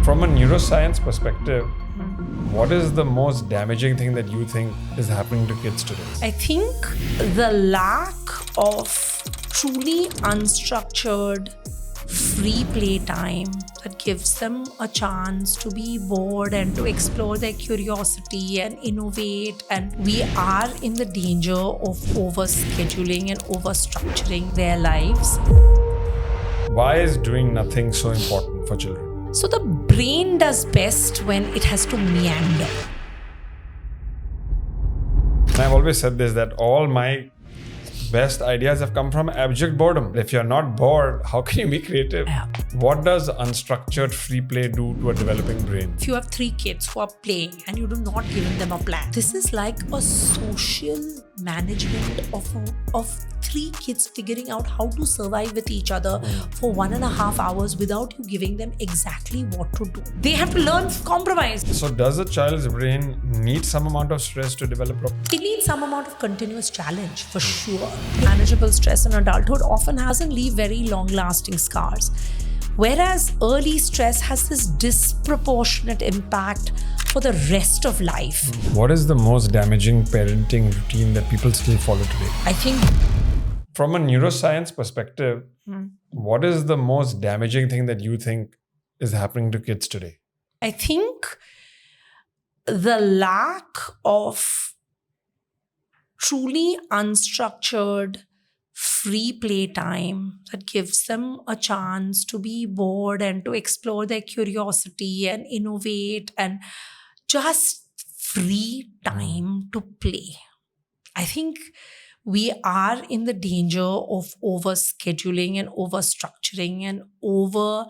From a neuroscience perspective, what is the most damaging thing that you think is happening to kids today? I think the lack of truly unstructured free play time that gives them a chance to be bored and to explore their curiosity and innovate. And we are in the danger of overscheduling and overstructuring their lives. Why is doing nothing so important for children? So the brain does best when it has to meander. I've always said this, that all my best ideas have come from abject boredom. If you're not bored, how can you be creative? Yeah. What does unstructured free play do to a developing brain? If you have 3 kids who are playing and you do not give them a plan, this is like a social management of 3 kids figuring out how to survive with each other for 1.5 hours without you giving them exactly what to do. They have to learn compromise. So does a child's brain need some amount of stress to develop properly? It needs some amount of continuous challenge for sure. Manageable stress in adulthood often doesn't leave very long-lasting scars. Whereas early stress has this disproportionate impact for the rest of life. What is the most damaging parenting routine that people still follow today? I think From a neuroscience perspective, what is the most damaging thing that you think is happening to kids today? I think the lack of truly unstructured free play time that gives them a chance to be bored and to explore their curiosity and innovate and just free time to play. I think we are in the danger of overscheduling and overstructuring and over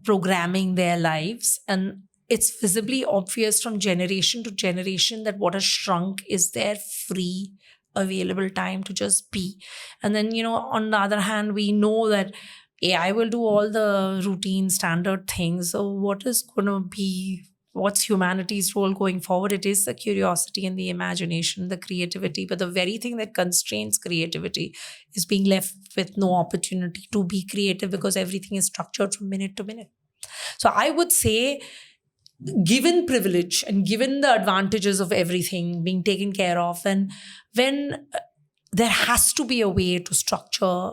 programming their lives. And it's visibly obvious from generation to generation that what has shrunk is their free available time to just be. And then, on the other hand, we know that AI will do all the routine standard things. So what's humanity's role going forward? It is the curiosity and the imagination, the creativity. But the very thing that constrains creativity is being left with no opportunity to be creative because everything is structured from minute to minute. So I would say, given privilege and given the advantages of everything being taken care of, and when there has to be a way to structure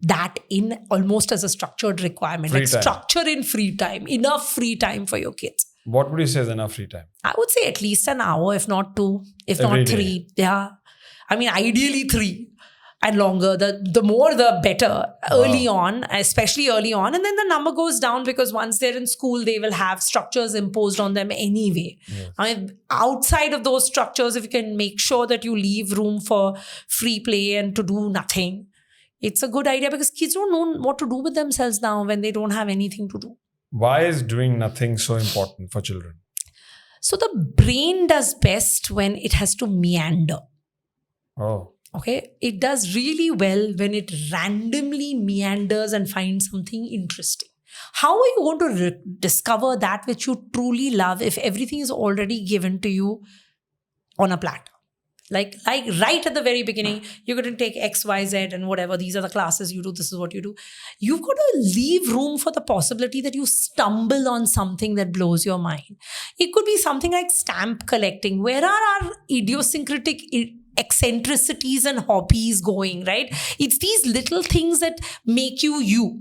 that in almost as a structured requirement, Free like time. structure in free time, enough free time for your kids. What would you say is enough free time? I would say at least an hour, if not 2, if Every not day. 3. Yeah. I mean, ideally 3 and longer. The more, the better early on, especially early on. And then the number goes down because once they're in school, they will have structures imposed on them anyway. Yes. I mean, outside of those structures, if you can make sure that you leave room for free play and to do nothing, it's a good idea because kids don't know what to do with themselves now when they don't have anything to do. Why is doing nothing so important for children? So the brain does best when it has to meander. Oh, Okay, it does really well when it randomly meanders and finds something interesting. How are you going to discover that which you truly love if everything is already given to you on a platter? Like right at the very beginning, you're going to take X, Y, Z and whatever. These are the classes you do. This is what you do. You've got to leave room for the possibility that you stumble on something that blows your mind. It could be something like stamp collecting. Where are our idiosyncratic eccentricities and hobbies going, right? It's these little things that make you.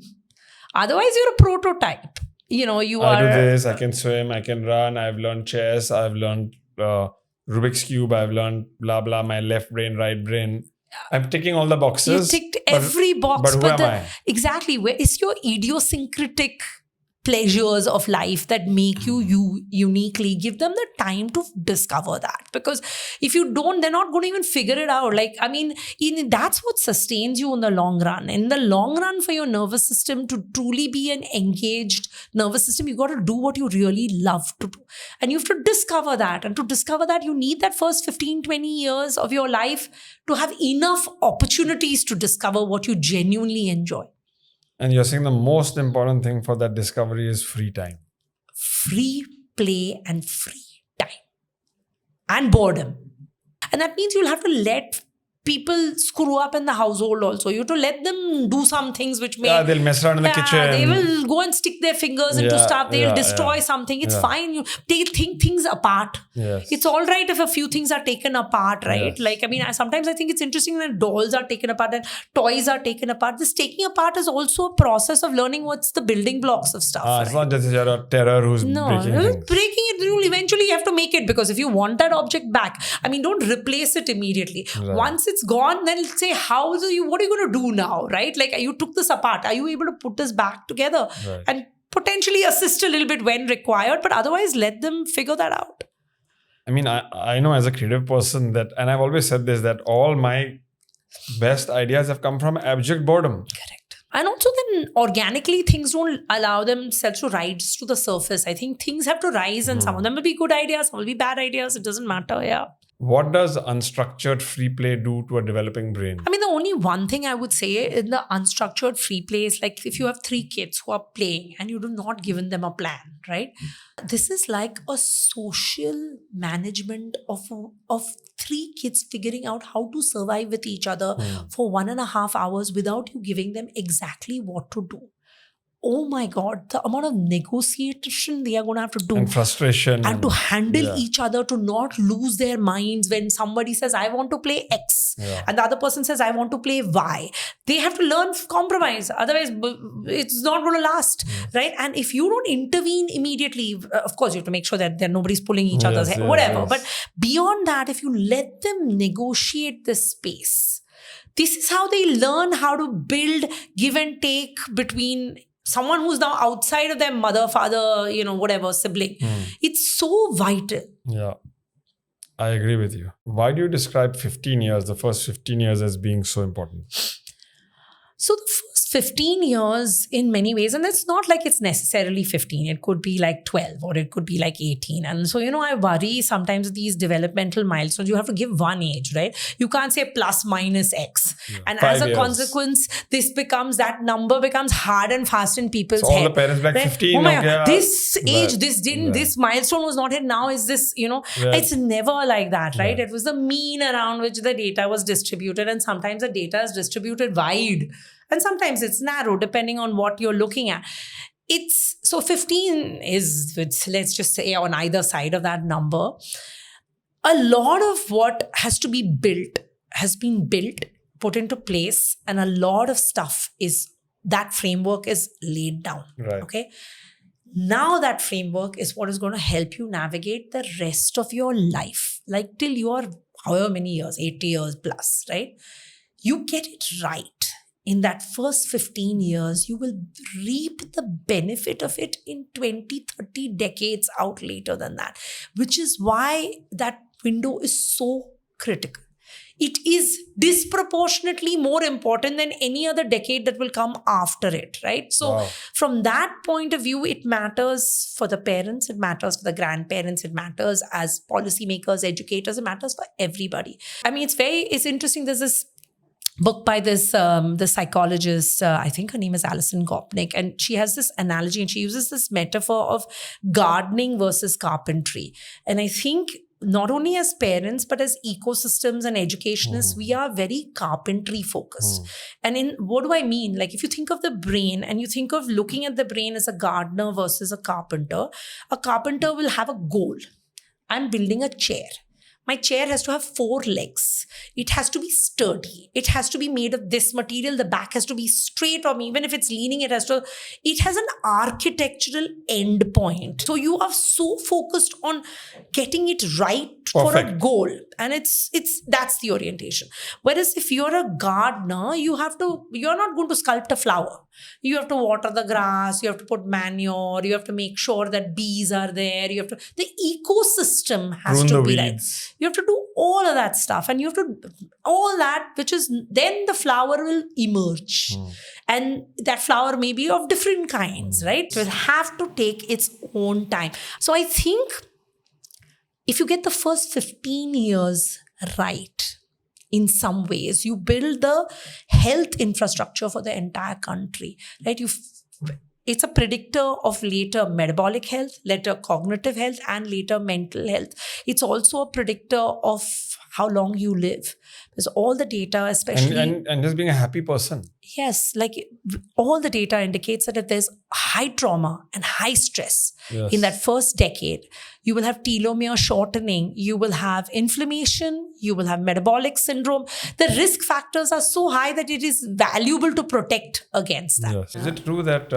Otherwise, you're a prototype. You I are. do this, I can swim, I can run, I've learned chess, I've learned Rubik's Cube, I've learned blah, blah, my left brain, right brain. I'm ticking all the boxes. You ticked every box. But who am I? Exactly. Where is your idiosyncratic pleasures of life that make you uniquely? Give them the time to discover that. Because if you don't, they're not going to even figure it out. That's what sustains you in the long run. In the long run, for your nervous system to truly be an engaged nervous system, you got to do what you really love to do. And you have to discover that. And to discover that, you need that first 15, 20 years of your life to have enough opportunities to discover what you genuinely enjoy. And you're saying the most important thing for that discovery is free time. Free play and free time. And boredom. And that means you'll have to let people screw up in the household also. You have to let them do some things which may... they'll mess around in the kitchen. They will go and stick their fingers into stuff. They'll destroy something. It's fine. They think things apart. Yes. It's all right if a few things are taken apart, right? Yes. Like, I mean, sometimes I think it's interesting that dolls are taken apart and toys are taken apart. This taking apart is also a process of learning what's the building blocks of stuff. It's not just a terror who's breaking things. Breaking it, you'll eventually have to make it, because if you want that object back, I mean, don't replace it immediately. Right. Once it's gone, then say, what are you going to do now, right? Like, you took this apart. Are you able to put this back together? Right. And potentially assist a little bit when required, but otherwise let them figure that out. I mean, I know as a creative person that, and I've always said this, that all my best ideas have come from abject boredom. Correct. And also then organically things don't allow themselves to rise to the surface. I think things have to rise, and some of them will be good ideas, some will be bad ideas. It doesn't matter. Yeah. What does unstructured free play do to a developing brain? I mean, the only one thing I would say in the unstructured free play is like if you have 3 kids who are playing and you do not given them a plan, right? This is like a social management of 3 kids figuring out how to survive with each other for 1.5 hours without you giving them exactly what to do. Oh my God, the amount of negotiation they are going to have to do. And frustration. And to handle each other, to not lose their minds when somebody says, I want to play X. And the other person says, I want to play Y. They have to learn compromise. Otherwise, it's not going to last. Right? And if you don't intervene immediately, of course, you have to make sure that nobody's pulling each other's hair, whatever. Yes. But beyond that, if you let them negotiate the space, this is how they learn how to build give and take between someone who's now outside of their mother, father, whatever, sibling. It's so vital. Yeah, I agree with you. Why do you describe 15 years, the first 15 years, as being so important? So the first 15 years in many ways, and it's not like it's necessarily 15, it could be like 12 or it could be like 18. And so, I worry sometimes these developmental milestones, you have to give one age, right? You can't say plus minus X. And 5 as a years. consequence, that number becomes hard and fast in people's So all head. the parents like right? 15. Oh my God, yeah. this age, Right. this didn't, this milestone was not hit. Now is this, Right. It's never like that, right? Right. It was the mean around which the data was distributed, and sometimes the data is distributed wide. And sometimes it's narrow depending on what you're looking at. So 15 is, let's just say, on either side of that number. A lot of what has to be built has been built, put into place, and a lot of stuff that framework is laid down. Right. Okay. Now that framework is what is going to help you navigate the rest of your life, like till you are however many years, 80 years plus, right? You get it right. In that first 15 years, you will reap the benefit of it in 20, 30 decades out later than that, which is why that window is so critical. It is disproportionately more important than any other decade that will come after it, right? So from that point of view, it matters for the parents, it matters for the grandparents, it matters as policymakers, educators, it matters for everybody. I mean, it's interesting. There's this book by this psychologist, I think her name is Alison Gopnik, and she has this analogy and she uses this metaphor of gardening versus carpentry. And I think not only as parents, but as ecosystems and educationists, we are very carpentry focused. And what do I mean? Like if you think of the brain and you think of looking at the brain as a gardener versus a carpenter will have a goal. I'm building a chair. My chair has to have 4 legs. It has to be sturdy. It has to be made of this material. The back has to be straight, or even if it's leaning, it has an architectural end point. So you are so focused on getting it right for a goal. And that's the orientation. Whereas if you're a gardener, you're not going to sculpt a flower. You have to water the grass, you have to put manure, you have to make sure that bees are there, the ecosystem has to be right. You have to do all of that stuff, and you have to, all that, which is, then the flower will emerge. And that flower may be of different kinds, right? It will have to take its own time. So I think if you get the first 15 years right, in some ways, you build the health infrastructure for the entire country, right? It's a predictor of later metabolic health, later cognitive health, and later mental health. It's also a predictor of how long you live. There's all the data, especially and just being a happy person. yes, like all the data indicates that if there's high trauma and high stress Yes. in that first decade, you will have telomere shortening, you will have inflammation, you will have metabolic syndrome. The risk factors are so high that it is valuable to protect against that. Yes. Is it true that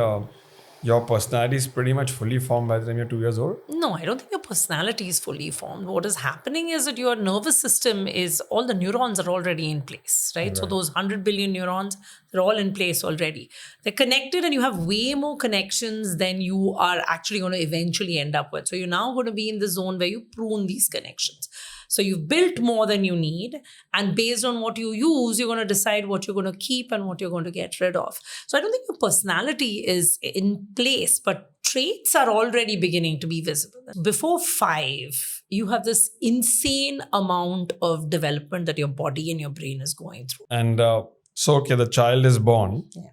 your personality is pretty much fully formed by the time you're 2 years old? No, I don't think your personality is fully formed. What is happening is that your nervous system is, all the neurons are already in place, right? So Right. those 100 billion neurons, they're all in place already. They're connected and you have way more connections than you are actually going to eventually end up with. So you're now going to be in the zone where you prune these connections. So you've built more than you need. And based on what you use, you're going to decide what you're going to keep and what you're going to get rid of. So I don't think your personality is in place, but traits are already beginning to be visible. Before 5, you have this insane amount of development that your body and your brain is going through. And okay, the child is born. Yeah.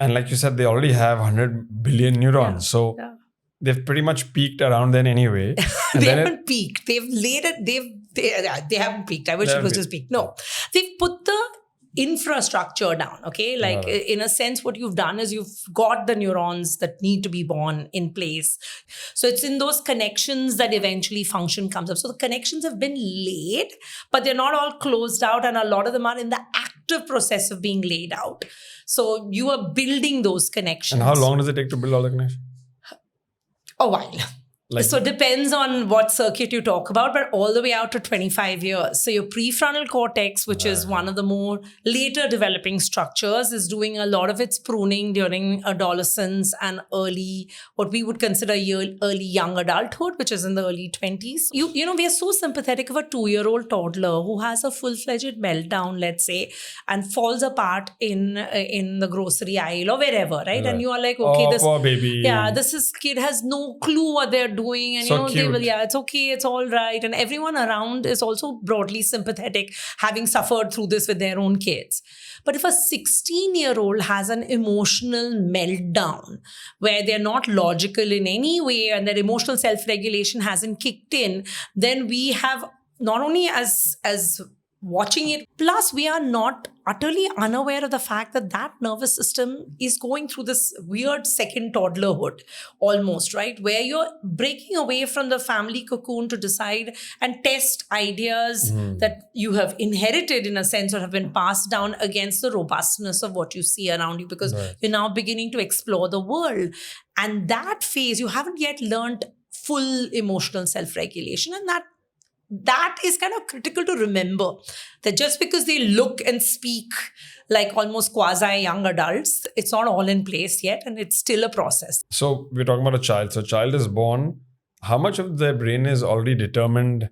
And like you said, they already have 100 billion neurons. Yeah. So Yeah. they've pretty much peaked around then anyway. And They then haven't peaked. They've laid it. They haven't peaked. I wish They it was haven't just peaked. No, they've put the infrastructure down. Okay, like Right. in a sense, what you've done is you've got the neurons that need to be born in place. So it's in those connections that eventually function comes up. So the connections have been laid, but they're not all closed out, and a lot of them are in the active process of being laid out. So you are building those connections. And how long does it take to build all the connections? A while. Like, So it depends on what circuit you talk about, but all the way out to 25 years. So your prefrontal cortex, which is one of the more later developing structures, is doing a lot of its pruning during adolescence and early, what we would consider early young adulthood, which is in the early 20s. You know, we are so sympathetic of a 2-year-old toddler who has a full-fledged meltdown, let's say, and falls apart in the grocery aisle or wherever, right? And you are like, okay, this poor baby. yeah, this kid has no clue what they're doing, and So you know, they will, cute. yeah, it's okay, it's all right. And everyone around is also broadly sympathetic, having suffered through this with their own kids. But if a 16-year-old has an emotional meltdown where they're not logical in any way and their emotional self-regulation hasn't kicked in, then we have not only as watching it, plus we are not utterly unaware of the fact that that nervous system is going through this weird second toddlerhood almost, right? Where you're breaking away from the family cocoon to decide and test ideas that you have inherited in a sense or have been passed down against the robustness of what you see around you, because Right. you're now beginning to explore the world. And that phase, you haven't yet learned full emotional self-regulation, and that is kind of critical to remember, that just because they look and speak like almost quasi young adults, it's not all in place yet, and it's still a process. So we're talking about a child. So child is born. How much of their brain is already determined,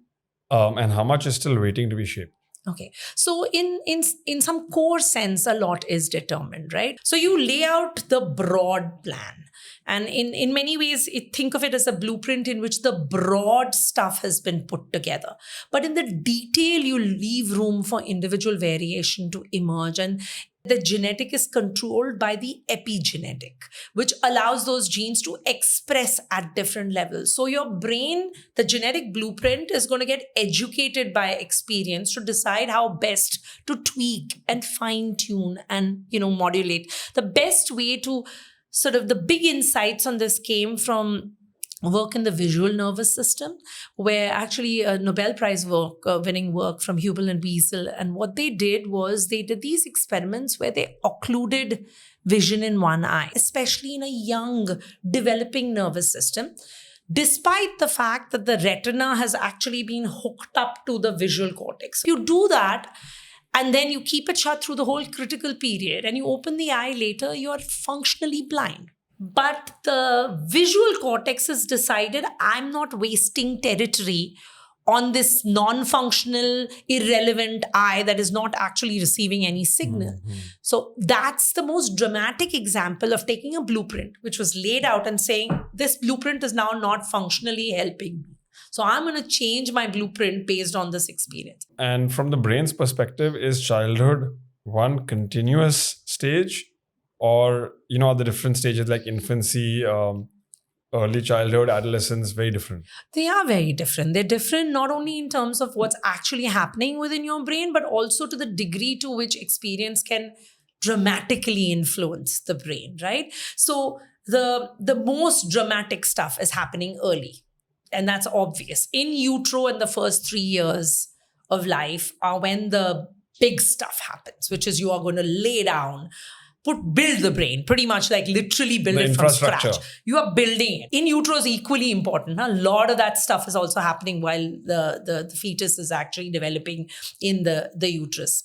and how much is still waiting to be shaped? Okay, so in some core sense, a lot is determined, right? So you lay out the broad plan. And in many ways, think of it as a blueprint in which the broad stuff has been put together. But in the detail, you leave room for individual variation to emerge. And the genetic is controlled by the epigenetic, which allows those genes to express at different levels. So your brain, the genetic blueprint, is going to get educated by experience to decide how best to tweak and fine tune and, modulate. The best way to sort of, the big insights on this came from work in the visual nervous system, where actually a Nobel Prize winning work from Hubel and Wiesel. And what they did was they did these experiments where they occluded vision in one eye, especially in a young developing nervous system, despite the fact that the retina has actually been hooked up to the visual cortex. You do that, and then you keep it shut through the whole critical period, and you open the eye later, you're functionally blind. But the visual cortex has decided, I'm not wasting territory on this non-functional, irrelevant eye that is not actually receiving any signal. So that's the most dramatic example of taking a blueprint, which was laid out, and saying, this blueprint is now not functionally helping me. So I'm going to change my blueprint based on this experience. And from the brain's perspective, is childhood one continuous stage, or are the different stages like infancy, early childhood, adolescence, very different. They are very different. They're different not only in terms of what's actually happening within your brain, but also to the degree to which experience can dramatically influence the brain, right? So the most dramatic stuff is happening early. And that's obvious. In utero, in the first 3 years of life are when the big stuff happens, which is you are going to lay down, build the brain, pretty much like literally build The it from infrastructure. scratch. You are building it. In utero is equally important. A lot of that stuff is also happening while the fetus is actually developing in the uterus.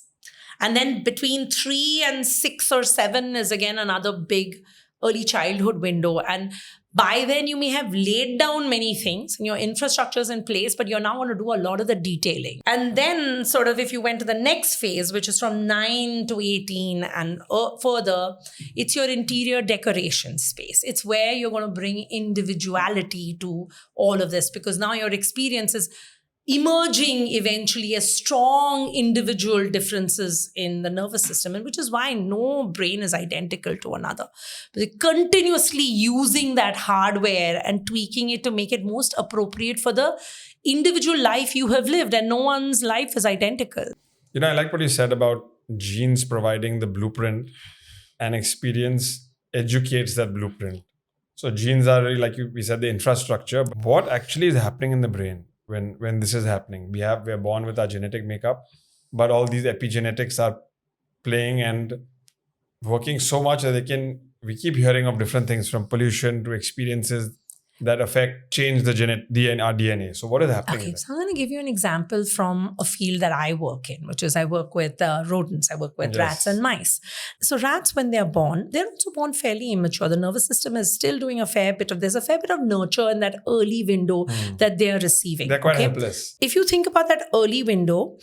And then between 3 and 6 or 7 is again another big early childhood window. And by then you may have laid down many things and your infrastructure is in place, but you're now going to do a lot of the detailing. And then sort of if you went to the next phase, which is from 9 to 18 and further, it's your interior decoration space. It's where you're going to bring individuality to all of this, because now your experience is emerging eventually as strong individual differences in the nervous system, and which is why no brain is identical to another. They're continuously using that hardware and tweaking it to make it most appropriate for the individual life you have lived, and no one's life is identical. I like what you said about genes providing the blueprint and experience educates that blueprint. So genes are really, like we said, the infrastructure. But what actually is happening in the brain when this is happening? We're born with our genetic makeup, but all these epigenetics are playing and working so much that we keep hearing of different things, from pollution to experiences that change our DNA. So what is happening? Okay, so I'm going to give you an example from a field that I work in, which is I work with rodents. I work with rats and mice. So rats, when they're also born fairly immature. The nervous system is still doing there's a fair bit of nurture in that early window that they're receiving. They're quite helpless. If you think about that early window,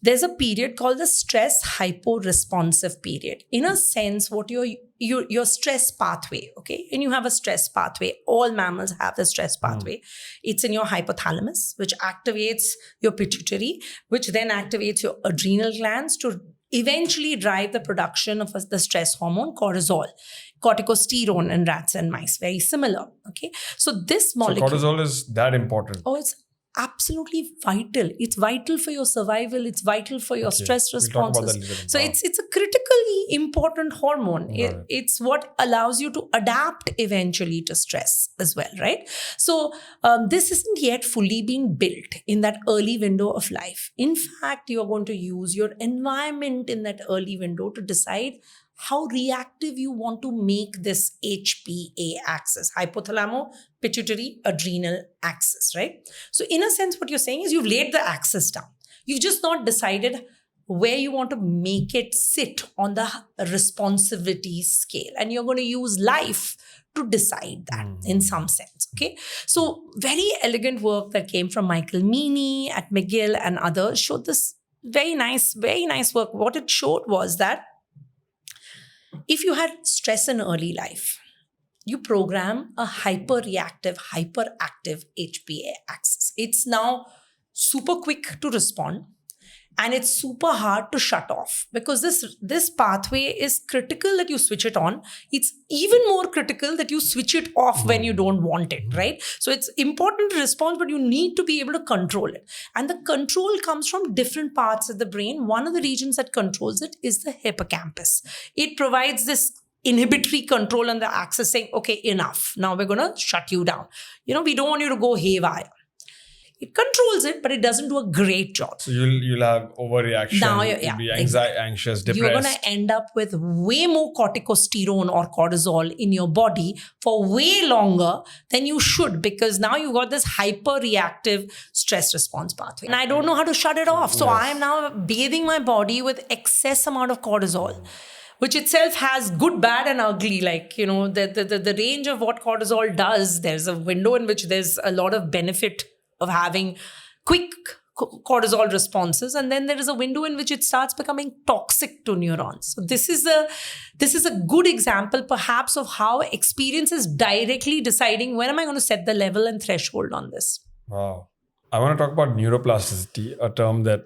there's a period called the stress hyporesponsive period. In a sense, what your stress pathway, okay? And you have a stress pathway. All mammals have the stress pathway. It's in your hypothalamus, which activates your pituitary, which then activates your adrenal glands to eventually drive the production of the stress hormone cortisol, corticosterone in rats and mice. Very similar, okay? So this molecule... So cortisol is that important? Oh, it's absolutely vital. It's vital for your survival. It's vital for your stress responses. So it's a critically important hormone. It's what allows you to adapt eventually to stress as well, right? So this isn't yet fully being built in that early window of life. In fact, you are going to use your environment in that early window to decide how reactive you want to make this HPA axis, hypothalamo pituitary adrenal axis, right? So in a sense, what you're saying is you've laid the axis down. You've just not decided where you want to make it sit on the responsivity scale. And you're going to use life to decide that in some sense, okay? So very elegant work that came from Michael Meaney at McGill and others showed this very nice work. What it showed was that if you had stress in early life, you program a hyperreactive, hyperactive HPA axis. It's now super quick to respond and it's super hard to shut off, because this pathway is critical that you switch it on. It's even more critical that you switch it off when you don't want it, right? So it's important to respond, but you need to be able to control it. And the control comes from different parts of the brain. One of the regions that controls it is the hippocampus. It provides this inhibitory control on the axis saying, okay, enough. Now we're going to shut you down. We don't want you to go haywire. It controls it, but it doesn't do a great job. So you'll have overreaction. Now you'll be anxious, depressed. You're going to end up with way more corticosterone or cortisol in your body for way longer than you should, because now you've got this hyper-reactive stress response pathway. And I don't know how to shut it off. So I am now bathing my body with excess amount of cortisol, which itself has good, bad, and ugly. Like, the range of what cortisol does, there's a window in which there's a lot of benefit of having quick cortisol responses, and then there is a window in which it starts becoming toxic to neurons. So this is a good example perhaps of how experience is directly deciding when am I going to set the level and threshold on this. Wow. I want to talk about neuroplasticity, a term that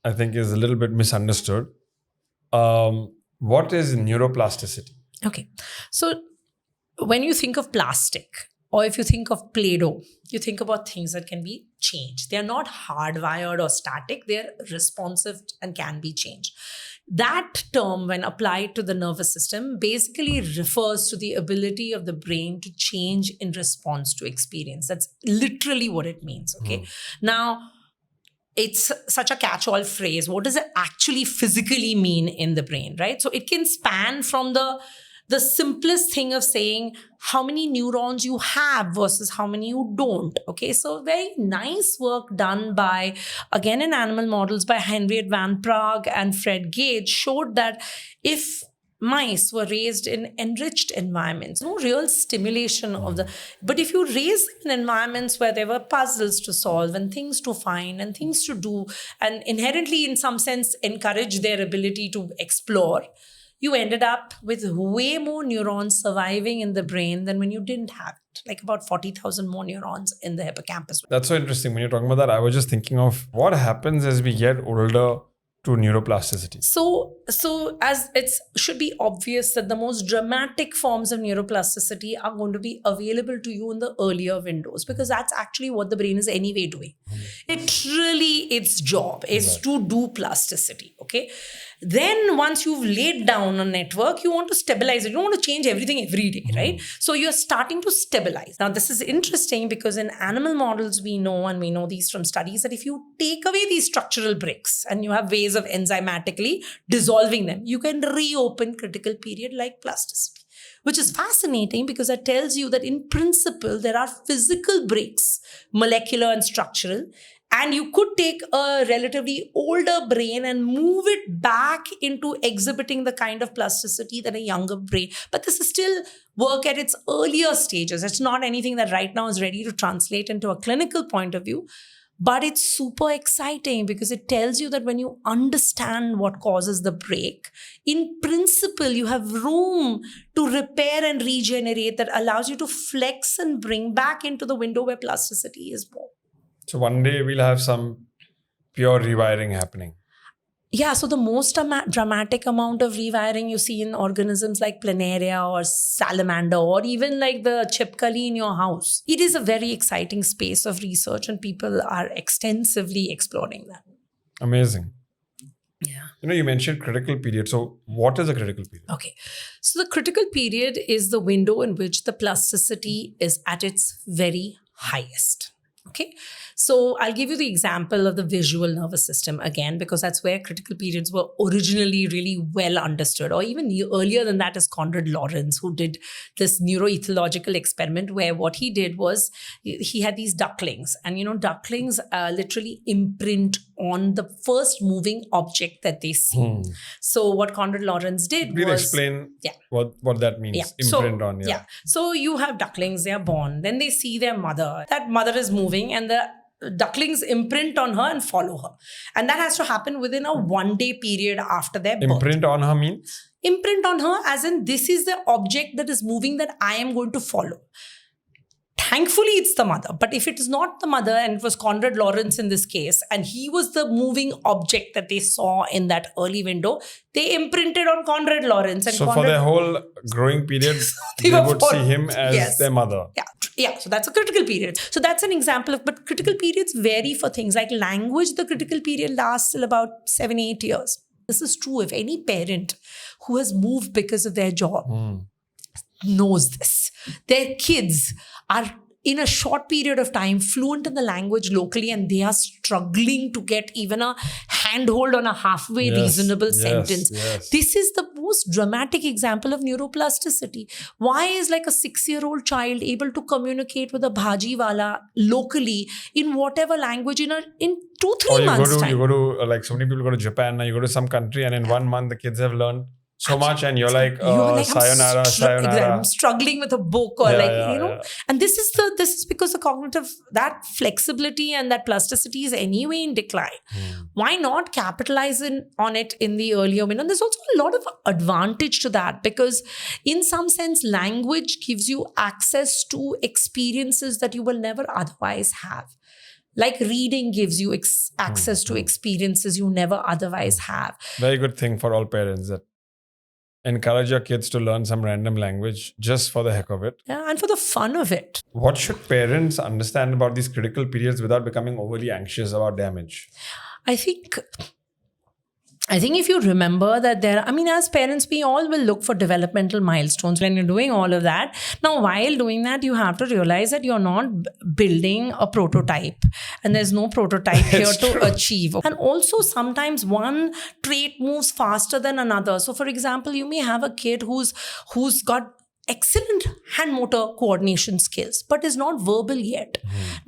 I think is a little bit misunderstood. What is neuroplasticity? Okay. So when you think of plastic, or if you think of Play-Doh, you think about things that can be changed. They're not hardwired or static, they're responsive and can be changed. That term, when applied to the nervous system, basically refers to the ability of the brain to change in response to experience. That's literally what it means. Okay. Now, it's such a catch-all phrase. What does it actually physically mean in the brain, right? So it can span from the simplest thing of saying how many neurons you have versus how many you don't. Okay, so very nice work done by, again, in animal models by Henriette Van Praag and Fred Gage showed that if mice were raised in enriched environments, no real stimulation of the, but if you raise in environments where there were puzzles to solve and things to find and things to do, and inherently in some sense encourage their ability to explore, you ended up with way more neurons surviving in the brain than when you didn't have it, like about 40,000 more neurons in the hippocampus. That's so interesting. When you're talking about that, I was just thinking of what happens as we get older to neuroplasticity. So as it should be obvious that the most dramatic forms of neuroplasticity are going to be available to you in the earlier windows, because that's actually what the brain is anyway doing. It really, its job is to do plasticity. Okay. Then once you've laid down a network, you want to stabilize it. You don't want to change everything every day, right? So you're starting to stabilize. Now, this is interesting because in animal models, we know these from studies, that if you take away these structural bricks and you have ways of enzymatically dissolving them, you can reopen critical period like plasticity, which is fascinating because that tells you that in principle, there are physical breaks, molecular and structural. And you could take a relatively older brain and move it back into exhibiting the kind of plasticity that a younger brain. But this is still work at its earlier stages. It's not anything that right now is ready to translate into a clinical point of view. But it's super exciting because it tells you that when you understand what causes the break, in principle, you have room to repair and regenerate that allows you to flex and bring back into the window where plasticity is born. So one day we'll have some pure rewiring happening. Yeah, so the most dramatic amount of rewiring you see in organisms like planaria or salamander or even like the chipkali in your house. It is a very exciting space of research and people are extensively exploring that. Amazing. Yeah. You mentioned critical period. So what is a critical period? Okay. So the critical period is the window in which the plasticity is at its very highest. Okay, so I'll give you the example of the visual nervous system again, because that's where critical periods were originally really well understood. Or even earlier than that is Konrad Lorenz, who did this neuroethological experiment where what he did was he had these ducklings. And, ducklings literally imprint on the first moving object that they see. So what Konrad Lorenz did Please was... explain what that means. Yeah. Imprint on. Yeah. So you have ducklings, they are born. Then they see their mother. That mother is moving and the ducklings imprint on her and follow her. And that has to happen within a 1-day period after their birth. Imprint on her means? Imprint on her as in this is the object that is moving that I am going to follow. Thankfully, it's the mother. But if it is not the mother, and it was Konrad Lorenz in this case, and he was the moving object that they saw in that early window, they imprinted on Konrad Lorenz. And so for their whole growing period, they would see him as their mother. Yeah, so that's a critical period. So that's an example of, but critical periods vary for things like language. The critical period lasts till about 7-8 years. This is true if any parent who has moved because of their job knows this. Their kids are in a short period of time fluent in the language locally and they are struggling to get even a handhold on a halfway reasonable sentence. This is the most dramatic example of neuroplasticity. Why is like a 6-year-old child able to communicate with a bhaji wala locally in whatever language in 2-3 months time? You go to like so many people go to Japan, you go to some country and in 1 month the kids have learned so much and you're like sayonara. I'm struggling with a book or and this is because the cognitive, that flexibility and that plasticity is anyway in decline. Why not capitalize on it in the earlier window? And there's also a lot of advantage to that because in some sense language gives you access to experiences that you will never otherwise have. Like reading gives you access to experiences you never otherwise have. Very good thing for all parents that encourage your kids to learn some random language just for the heck of it. Yeah, and for the fun of it. What should parents understand about these critical periods without becoming overly anxious about damage? I think if you remember that as parents, we all will look for developmental milestones when you're doing all of that. Now, while doing that, you have to realize that you're not building a prototype, and there's no prototype here to achieve. And also, sometimes one trait moves faster than another. So, for example, you may have a kid who's got excellent hand motor coordination skills, but is not verbal yet.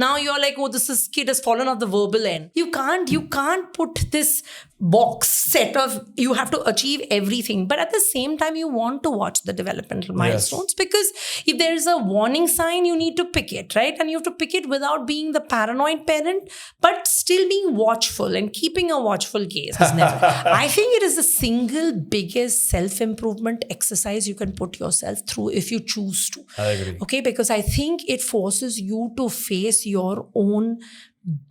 Now you're like, oh, this kid has fallen off the verbal end. You can't put this box set of, you have to achieve everything. But at the same time, you want to watch the developmental milestones, because if there is a warning sign, you need to pick it, right? And you have to pick it without being the paranoid parent, but still being watchful and keeping a watchful gaze. I think it is the single biggest self-improvement exercise you can put yourself through if you choose to. I agree. Okay, because I think it forces you to face your own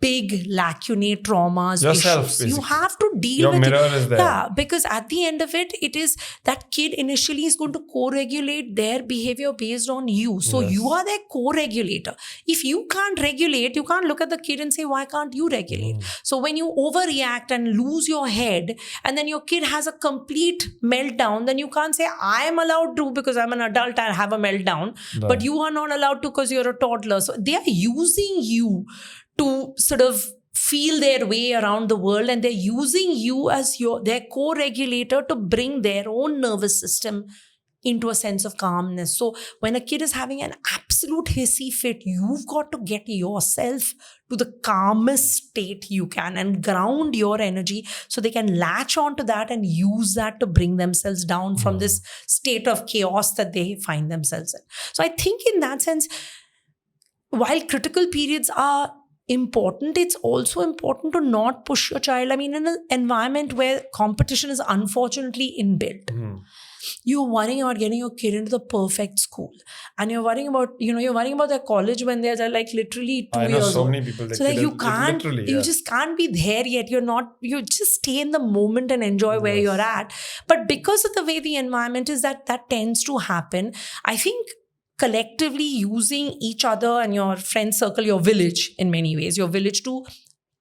big lacunae traumas, yourself, issues. basically. You have to deal Your with mirror it. is there. Yeah, because at the end of it, it is that kid initially is going to co-regulate their behavior based on you. So you are their co-regulator. If you can't regulate, you can't look at the kid and say, why can't you regulate? So when you overreact and lose your head, and then your kid has a complete meltdown, then you can't say, I am allowed to because I'm an adult and have a meltdown, but you are not allowed to because you're a toddler. So they are using you to sort of feel their way around the world, and they're using you as their co-regulator to bring their own nervous system into a sense of calmness. So when a kid is having an absolute hissy fit, you've got to get yourself to the calmest state you can and ground your energy so they can latch onto that and use that to bring themselves down from this state of chaos that they find themselves in. So I think in that sense, while critical periods are important, it's also important to not push your child. I mean, in an environment where competition is unfortunately inbuilt, you're worrying about getting your kid into the perfect school, and you're worrying about their college when they're like literally 2 I know years so old. many people that So like literally, you just can't be there yet. You just stay in the moment and enjoy where you're at. But because of the way the environment is, that tends to happen. I think collectively using each other and your friend circle, your village in many ways, your village to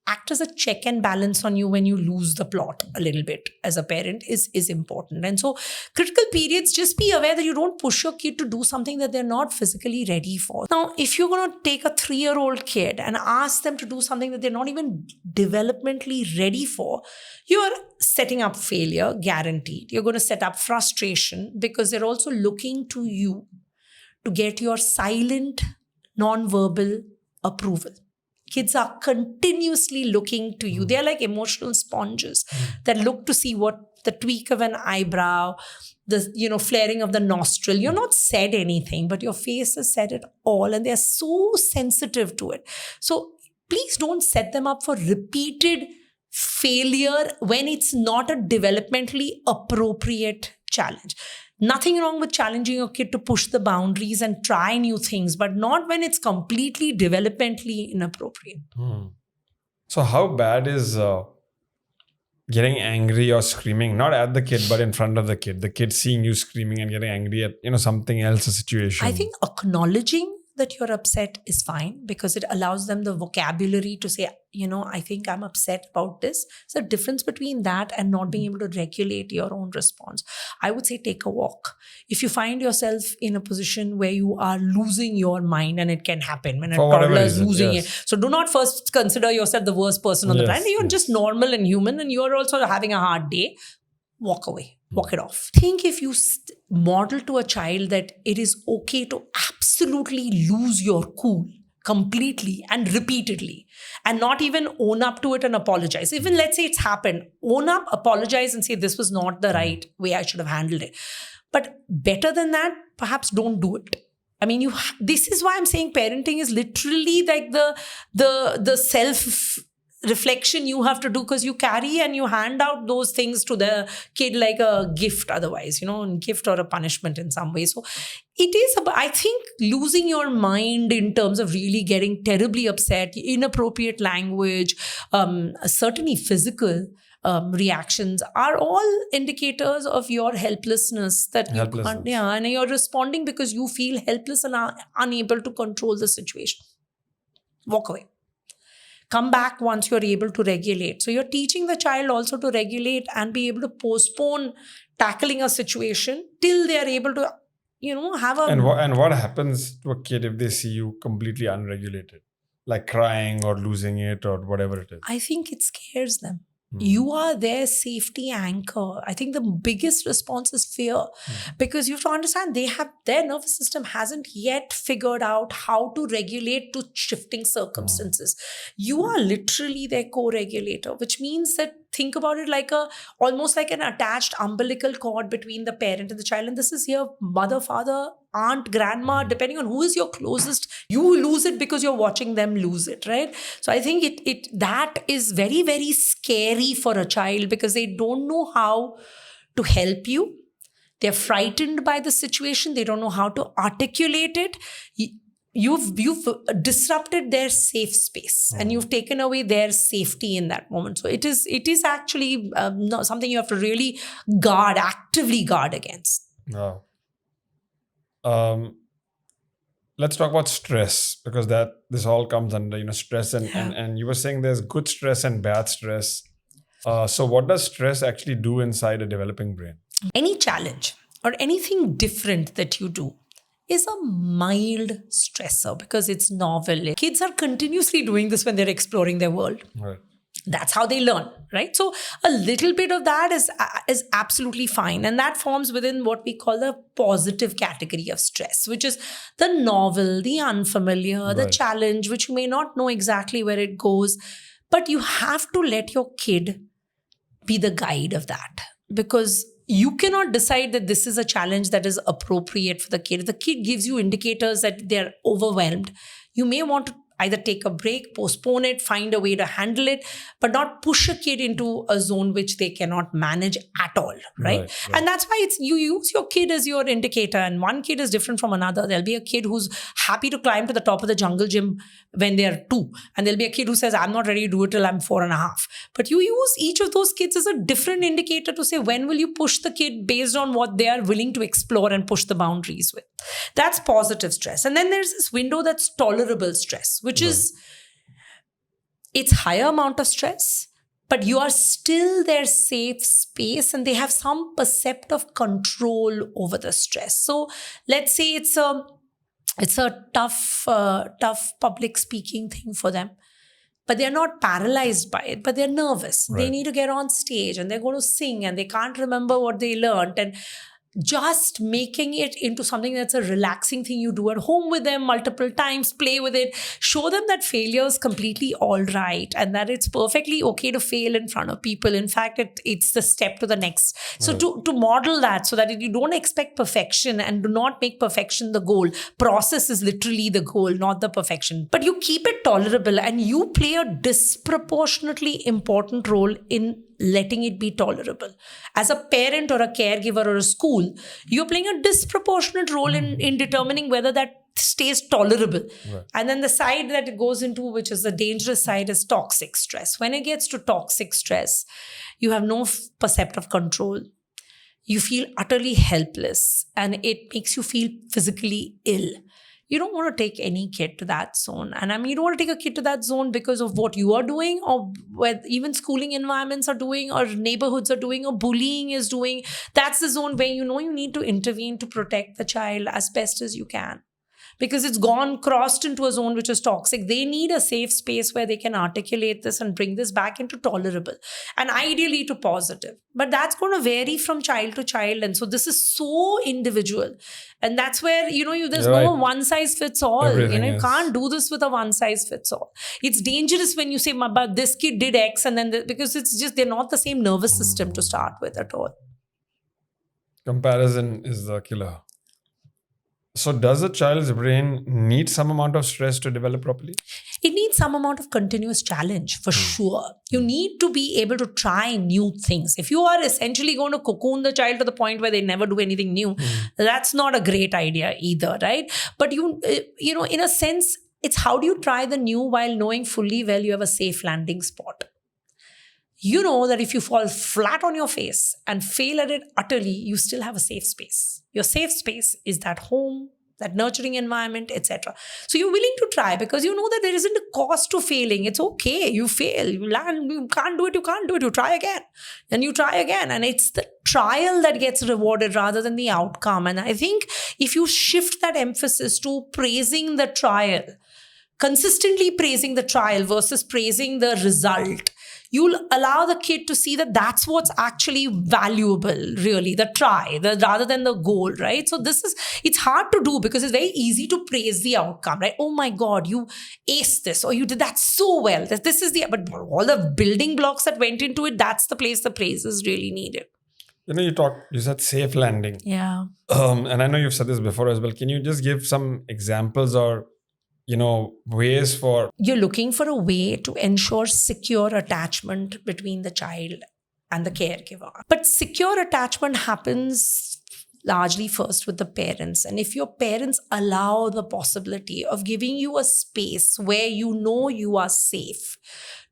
act as a check and balance on you when you lose the plot a little bit as a parent is important. And so critical periods, just be aware that you don't push your kid to do something that they're not physically ready for. Now, if you're going to take a 3-year-old kid and ask them to do something that they're not even developmentally ready for, you're setting up failure, guaranteed. You're going to set up frustration, because they're also looking to you to get your silent, non-verbal approval. Kids are continuously looking to you. They're like emotional sponges that look to see what the tweak of an eyebrow, the flaring of the nostril. You're not said anything, but your face has said it all, and they're so sensitive to it. So please don't set them up for repeated failure when it's not a developmentally appropriate challenge. Nothing wrong with challenging your kid to push the boundaries and try new things, but not when it's completely developmentally inappropriate. So how bad is getting angry or screaming, not at the kid, but in front of the kid seeing you screaming and getting angry at something else, a situation? I think acknowledging that you're upset is fine, because it allows them the vocabulary to say, I think I'm upset about this. There's a difference between that and not being able to regulate your own response. I would say take a walk. If you find yourself in a position where you are losing your mind, and it can happen when a toddler is losing it. So do not first consider yourself the worst person on the planet. You're just normal and human, and you're also having a hard day. Walk away. Walk it off. Think if you model to a child that it is okay to absolutely lose your cool completely and repeatedly, and not even own up to it and apologize. Even let's say it's happened, own up, apologize, and say this was not the right way I should have handled it. But better than that, perhaps don't do it. I mean, this is why I'm saying parenting is literally like the self reflection you have to do, because you carry and you hand out those things to the kid like a gift otherwise, a gift or a punishment in some way. So it is about, I think, losing your mind in terms of really getting terribly upset, inappropriate language, certainly physical, reactions are all indicators of your helplessness, that you can't, Helplessness. and you're responding because you feel helpless and are unable to control the situation. Walk away. Come back once you're able to regulate. So you're teaching the child also to regulate and be able to postpone tackling a situation till they are able to, have a. And what happens to a kid if they see you completely unregulated, like crying or losing it or whatever it is? I think it scares them. Hmm. You are their safety anchor. I think the biggest response is fear, because you have to understand their nervous system hasn't yet figured out how to regulate to shifting circumstances. You are literally their co-regulator, which means that think about it like almost like an attached umbilical cord between the parent and the child. And this is your mother, father, aunt, grandma, depending on who is your closest. You lose it because you're watching them lose it, right? So I think it that is very, very scary for a child, because they don't know how to help you. They're frightened by the situation. They don't know how to articulate it. You've disrupted their safe space, and you've taken away their safety in that moment. So it is actually not something you have to really actively guard against. Wow. Let's talk about stress, because this all comes under stress, and you were saying there's good stress and bad stress. So what does stress actually do inside a developing brain? Any challenge or anything different that you do is a mild stressor because it's novel. Kids are continuously doing this when they're exploring their world. Right. That's how they learn, right? So a little bit of that is absolutely fine. And that forms within what we call the positive category of stress, which is the novel, the unfamiliar, the Right. challenge, which you may not know exactly where it goes. But you have to let your kid be the guide of that, because you cannot decide that this is a challenge that is appropriate for the kid. If the kid gives you indicators that they're overwhelmed, you may want to either take a break, postpone it, find a way to handle it, but not push a kid into a zone which they cannot manage at all, right? And that's why you use your kid as your indicator, and one kid is different from another. There'll be a kid who's happy to climb to the top of the jungle gym when they're 2, and there'll be a kid who says, I'm not ready to do it till I'm 4.5. But you use each of those kids as a different indicator to say, when will you push the kid based on what they are willing to explore and push the boundaries with. That's positive stress. And then there's this window that's tolerable stress, which is, it's higher amount of stress, but you are still their safe space and they have some percept of control over the stress. So let's say it's a tough public speaking thing for them, but they're not paralyzed by it, but they're nervous. Right. They need to get on stage and they're going to sing and they can't remember what they learned. And just making it into something that's a relaxing thing you do at home with them multiple times, play with it, show them that failure is completely all right and that it's perfectly okay to fail in front of people. In fact, it's the step to the next. So to model that so that you don't expect perfection and do not make perfection the goal. Process is literally the goal, not the perfection. But you keep it tolerable and you play a disproportionately important role in letting it be tolerable. As a parent or a caregiver or a school, you're playing a disproportionate role in determining whether that stays tolerable. Right. And then the side that it goes into, which is the dangerous side, is toxic stress. When it gets to toxic stress, you have no percept of control. You feel utterly helpless and it makes you feel physically ill. You don't want to take any kid to that zone. And I mean, you don't want to take a kid to that zone because of what you are doing or what even schooling environments are doing or neighborhoods are doing or bullying is doing. That's the zone where you know you need to intervene to protect the child as best as you can. Because it's crossed into a zone which is toxic. They need a safe space where they can articulate this and bring this back into tolerable and ideally to positive. But that's going to vary from child to child. And so this is so individual. And that's where, there's no one size fits all. Everything You can't do this with a one size fits all. It's dangerous when you say, but this kid did X and then, because it's just, they're not the same nervous system to start with at all. Comparison is the killer. So does a child's brain need some amount of stress to develop properly? It needs some amount of continuous challenge for sure. You need to be able to try new things. If you are essentially going to cocoon the child to the point where they never do anything new, that's not a great idea either, right? But in a sense, it's how do you try the new while knowing fully well you have a safe landing spot? you know that if you fall flat on your face and fail at it utterly, you still have a safe space. Your safe space is that home, that nurturing environment, etc. So you're willing to try because you know that there isn't a cost to failing. It's okay. You fail, you land, you can't do it, you try again. And you try again. And it's the trial that gets rewarded rather than the outcome. And I think if you shift that emphasis to praising the trial, consistently praising the trial versus praising the result, you'll allow the kid to see that that's what's actually valuable, really, the try, rather than the goal, right? So it's hard to do because it's very easy to praise the outcome, right? Oh my God, you aced this, or you did that so well. But all the building blocks that went into it, that's the place the praise is really needed. You said safe landing. Yeah. And I know you've said this before as well. Can you just give some examples or ways for... You're looking for a way to ensure secure attachment between the child and the caregiver. But secure attachment happens largely first with the parents. And if your parents allow the possibility of giving you a space where you know you are safe,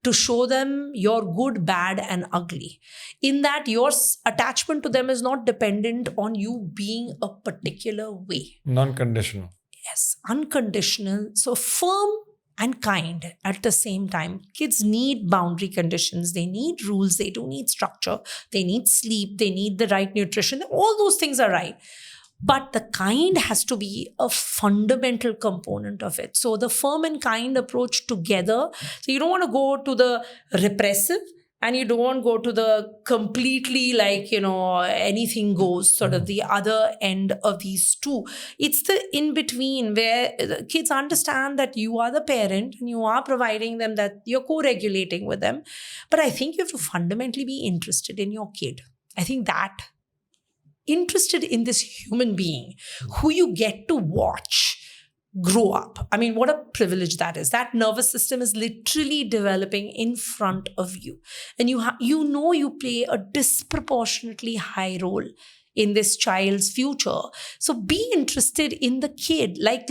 to show them your good, bad, and ugly, in that your attachment to them is not dependent on you being a particular way. Non-conditional. Yes, unconditional. So firm and kind at the same time. Kids need boundary conditions. They need rules. They do need structure. They need sleep. They need the right nutrition. All those things are right. But the kind has to be a fundamental component of it. So the firm and kind approach together. So you don't want to go to the repressive, and you don't go to the completely anything goes, sort of the other end of these two. It's the in-between where the kids understand that you are the parent and you are providing them, that you're co-regulating with them. But I think you have to fundamentally be interested in your kid. I think that interested in this human being who you get to watch grow up. I mean, what a privilege that is. That nervous system is literally developing in front of you. And you play a disproportionately high role in this child's future. So be interested in the kid. Let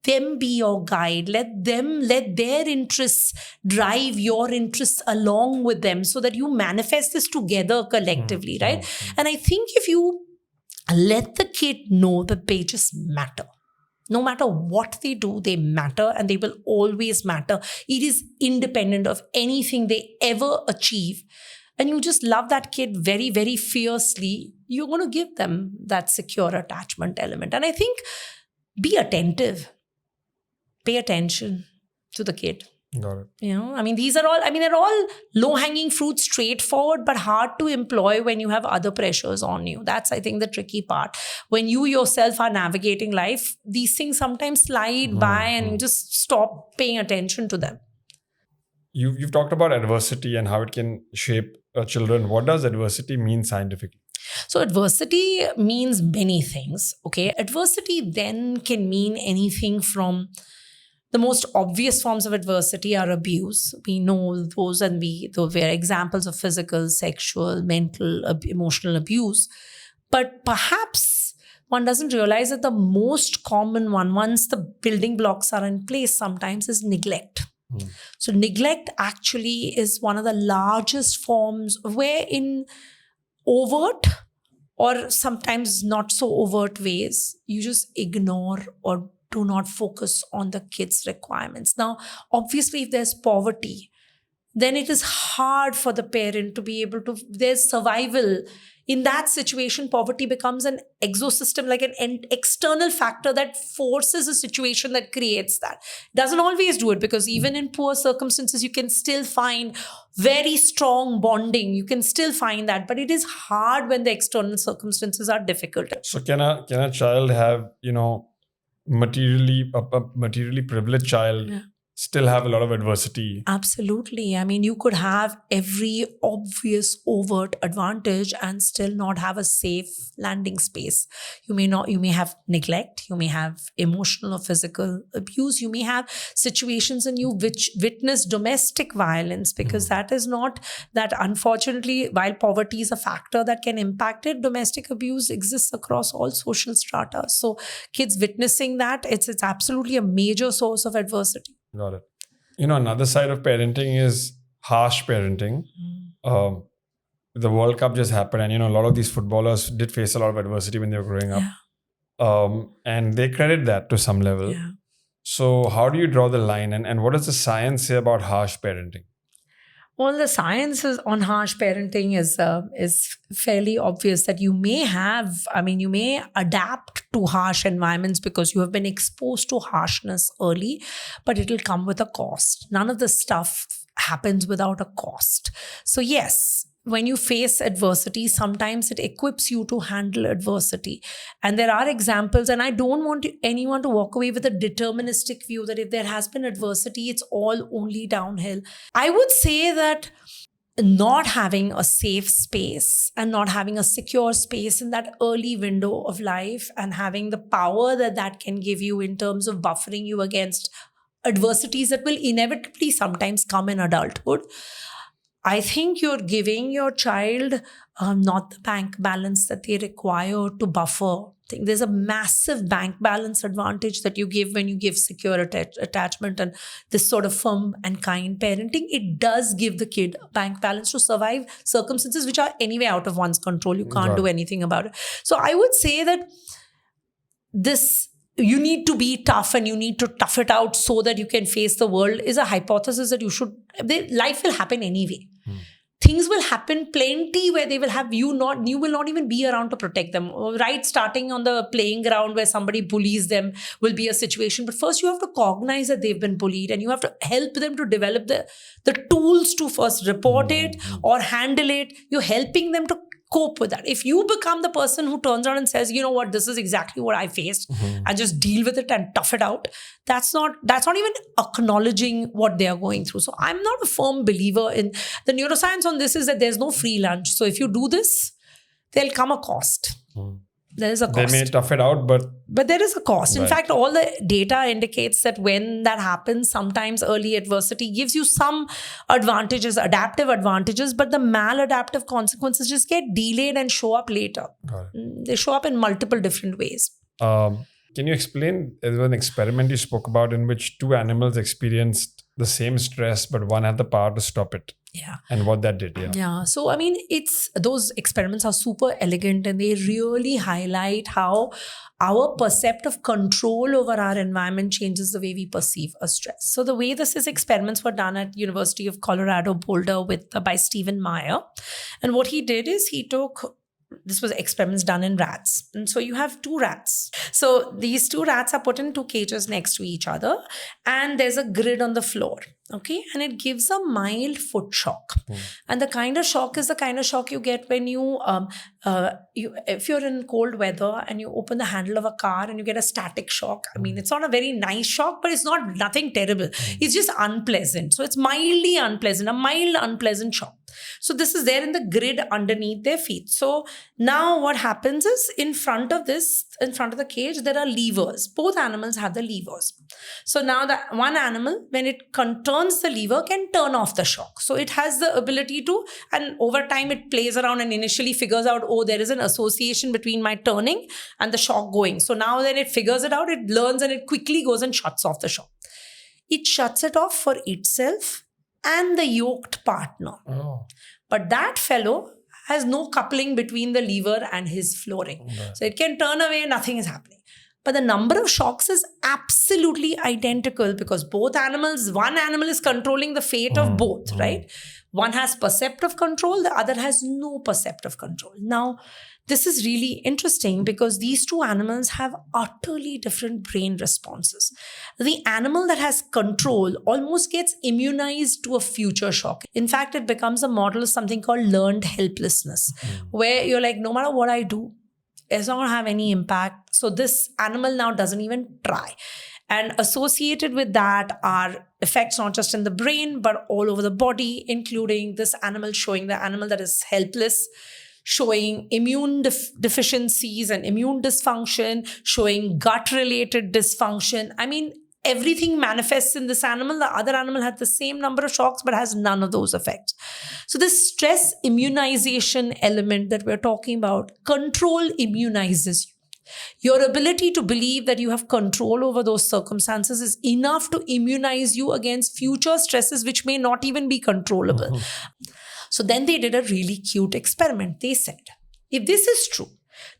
them be your guide. Let their interests drive your interests along with them so that you manifest this together collectively, right? And I think if you let the kid know that they just matter. No matter what they do, they matter, and they will always matter. It is independent of anything they ever achieve. And you just love that kid very, very fiercely. You're going to give them that secure attachment element. And I think be attentive. Pay attention to the kid. Got it. They're all low-hanging fruit, straightforward, but hard to employ when you have other pressures on you. That's, I think, the tricky part. When you yourself are navigating life, these things sometimes slide by and you just stop paying attention to them. You've talked about adversity and how it can shape children. What does adversity mean scientifically? So adversity means many things. Okay, adversity then can mean anything from... The most obvious forms of adversity are abuse. We know those, and those are examples of physical, sexual, mental, emotional abuse. But perhaps one doesn't realize that the most common one, once the building blocks are in place, sometimes is neglect. So neglect actually is one of the largest forms where, in overt or sometimes not so overt ways, you just ignore or do not focus on the kids' requirements. Now, obviously, if there's poverty, then it is hard for the parent to be able to... There's survival. In that situation, poverty becomes an exosystem, like an external factor that forces a situation that creates that. Doesn't always do it, because even in poor circumstances, you can still find very strong bonding. You can still find that. But it is hard when the external circumstances are difficult. So can a child have, materially privileged child still have a lot of adversity? Absolutely. I mean, you could have every obvious overt advantage and still not have a safe landing space. You may have neglect, you may have emotional or physical abuse, you may have situations in you which witness domestic violence, because that is not that, unfortunately, while poverty is a factor that can impact it, domestic abuse exists across all social strata. So kids witnessing that, it's absolutely a major source of adversity. Got it. Another side of parenting is harsh parenting. um, the World Cup just happened, and a lot of these footballers did face a lot of adversity when they were growing up, and they credit that to some level. Yeah. So how do you draw the line, and what does the science say about harsh parenting? Well, the science on harsh parenting is fairly obvious that you may you may adapt to harsh environments because you have been exposed to harshness early, but it'll come with a cost. None of this stuff happens without a cost. So yes, when you face adversity, sometimes it equips you to handle adversity. And there are examples, and I don't want anyone to walk away with a deterministic view that if there has been adversity, it's all only downhill. I would say that not having a safe space and not having a secure space in that early window of life and having the power that can give you in terms of buffering you against adversities that will inevitably sometimes come in adulthood, I think you're giving your child not the bank balance that they require to buffer. I think there's a massive bank balance advantage that you give when you give secure attachment and this sort of firm and kind parenting. It does give the kid a bank balance to survive circumstances which are anyway out of one's control. You can't do anything about it. So I would say that you need to be tough and you need to tough it out so that you can face the world is a hypothesis that life will happen anyway. Things will happen plenty where they will have you will not even be around to protect them. Right, starting on the playing ground where somebody bullies them will be a situation. But first you have to cognize that they've been bullied and you have to help them to develop the tools to first report it or handle it. You're helping them to cope with that. If you become the person who turns around and says, you know what, this is exactly what I faced, and just deal with it and tough it out, that's not even acknowledging what they are going through. So I'm not a firm believer in the neuroscience on this is that there's no free lunch. So if you do this, there'll come a cost. There is a cost. They may tough it out, but there is a cost. In Right. fact, all the data indicates that when that happens, sometimes early adversity gives you some advantages, adaptive advantages, but the maladaptive consequences just get delayed and show up later. Got They show up in multiple different ways. Can you explain, there was an experiment you spoke about in which two animals experienced the same stress, but one had the power to stop it, Yeah. and what that did? Yeah. So, those experiments are super elegant and they really highlight how our perceptive control over our environment changes the way we perceive a stress. So the way experiments were done at University of Colorado Boulder by Stephen Meyer. And what he did is this was experiments done in rats. And so you have two rats. So these two rats are put in two cages next to each other and there's a grid on the floor. Okay. And it gives a mild foot shock. And the kind of shock is the kind of shock you get when if you're in cold weather and you open the handle of a car and you get a static shock. It's not a very nice shock, but it's nothing terrible. It's just unpleasant. So it's mildly unpleasant, a mild unpleasant shock. So this is there in the grid underneath their feet. So now what happens is in front of the cage, there are levers. Both animals have the levers. So now that one animal, when it turns the lever, can turn off the shock. So it has the ability to, and over time it plays around and initially figures out, there is an association between my turning and the shock going. So now then it figures it out, it learns and it quickly goes and shuts off the shock. It shuts it off for itself and the yoked partner. But that fellow has no coupling between the lever and his flooring. Right. So it can turn away, nothing is happening. But the number of shocks is absolutely identical because one animal is controlling the fate of both, right? One has perceptive control, the other has no perceptive control. Now, this is really interesting because these two animals have utterly different brain responses. The animal that has control almost gets immunized to a future shock. In fact, it becomes a model of something called learned helplessness, where you're like, no matter what I do, it's not going to have any impact. So this animal now doesn't even try. And associated with that are effects not just in the brain, but all over the body, including this animal showing the animal that is helpless, showing immune deficiencies and immune dysfunction, showing gut-related dysfunction. Everything manifests in this animal. The other animal had the same number of shocks, but has none of those effects. So this stress immunization element that we're talking about, control immunizes you. Your ability to believe that you have control over those circumstances is enough to immunize you against future stresses, which may not even be controllable. So then they did a really cute experiment. They said, if this is true,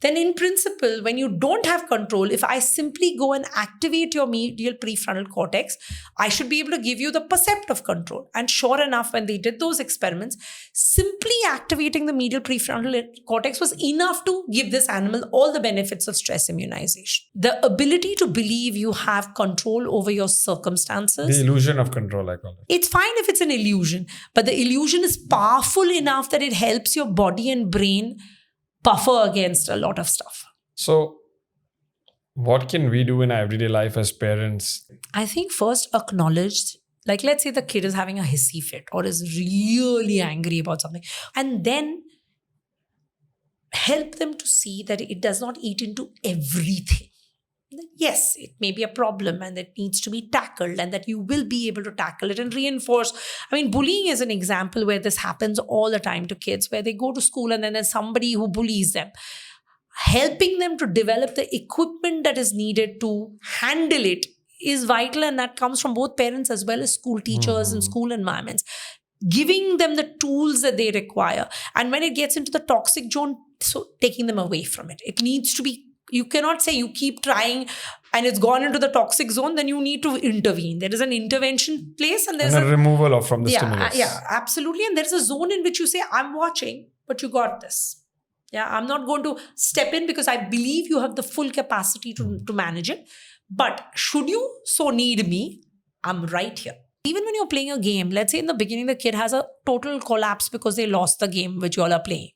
then in principle, when you don't have control, if I simply go and activate your medial prefrontal cortex, I should be able to give you the perceptive control. And sure enough, when they did those experiments, simply activating the medial prefrontal cortex was enough to give this animal all the benefits of stress immunization. The ability to believe you have control over your circumstances. The illusion of control, I call it. It's fine if it's an illusion, but the illusion is powerful enough that it helps your body and brain buffer against a lot of stuff. So, what can we do in our everyday life as parents? I think first acknowledge, like let's say the kid is having a hissy fit or is really angry about something, and then help them to see that it does not eat into everything. Yes, it may be a problem and it needs to be tackled, and that you will be able to tackle it and reinforce. I mean, bullying is an example where this happens all the time to kids, where they go to school and then there's somebody who bullies them. Helping them to develop the equipment that is needed to handle it is vital, and that comes from both parents as well as school teachers and school environments. Giving them the tools that they require. And when it gets into the toxic zone, so taking them away from it. It needs to be. You cannot say you keep trying and it's gone into the toxic zone, then you need to intervene. There is an intervention place and there's a removal from the stimulus. Yeah, absolutely. And there's a zone in which you say, I'm watching, but you got this. Yeah, I'm not going to step in because I believe you have the full capacity to manage it. But should you so need me, I'm right here. Even when you're playing a game, let's say in the beginning, the kid has a total collapse because they lost the game which you all are playing.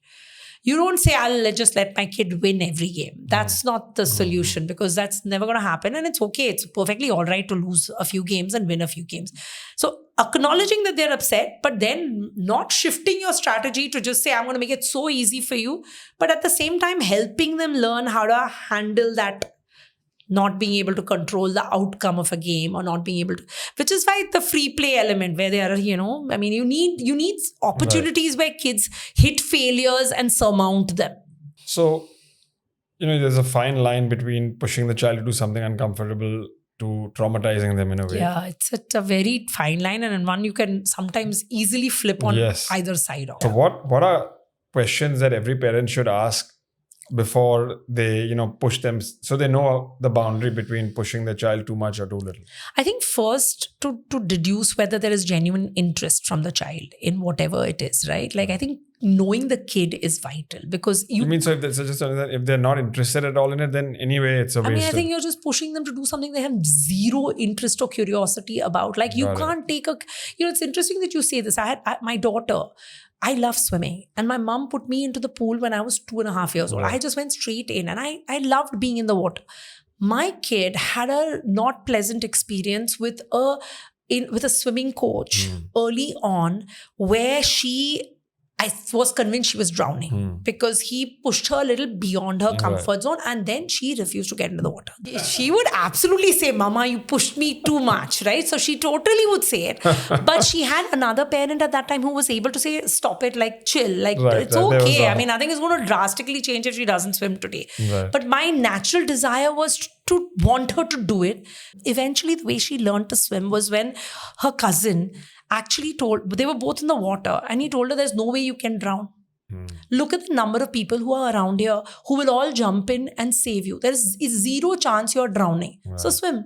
You don't say, I'll just let my kid win every game. That's not the solution, because that's never going to happen. And it's okay. It's perfectly all right to lose a few games and win a few games. So acknowledging that they're upset, but then not shifting your strategy to just say, I'm going to make it so easy for you. But at the same time, helping them learn how to handle that not being able to control the outcome of a game, or not being able to, which is why the free play element where they are, I mean, you need opportunities where kids hit failures and surmount them. So, there's a fine line between pushing the child to do something uncomfortable to traumatizing them in a way. Yeah, it's a very fine line, and one you can sometimes easily flip on either side of. So what are questions that every parent should ask before they push them, so they know the boundary between pushing the child too much or too little? I think first to deduce whether there is genuine interest from the child in whatever it is, right? Like I think knowing the kid is vital, because you mean, so if they're not interested at all in it, then anyway it's a waste. I think you're just pushing them to do something they have zero interest or curiosity about. Like you can't take it's interesting that you say this. I had my daughter, I love swimming, and my mom put me into the pool when I was 2.5 years old. I just went straight in, and I loved being in the water. My kid had a not pleasant experience with a swimming coach early on, where I was convinced she was drowning because he pushed her a little beyond her comfort zone, and then she refused to get into the water. She would absolutely say, Mama, you pushed me too much, right? So she totally would say it. But she had another parent at that time who was able to say, stop it, like chill, like it's okay. I mean, nothing is going to drastically change if she doesn't swim today. Right. But my natural desire was to want her to do it. Eventually, the way she learned to swim was when her cousin actually they were both in the water, and he told her there's no way you can drown. Look at the number of people who are around here who will all jump in and save you. There is zero chance you're drowning. Right. So swim.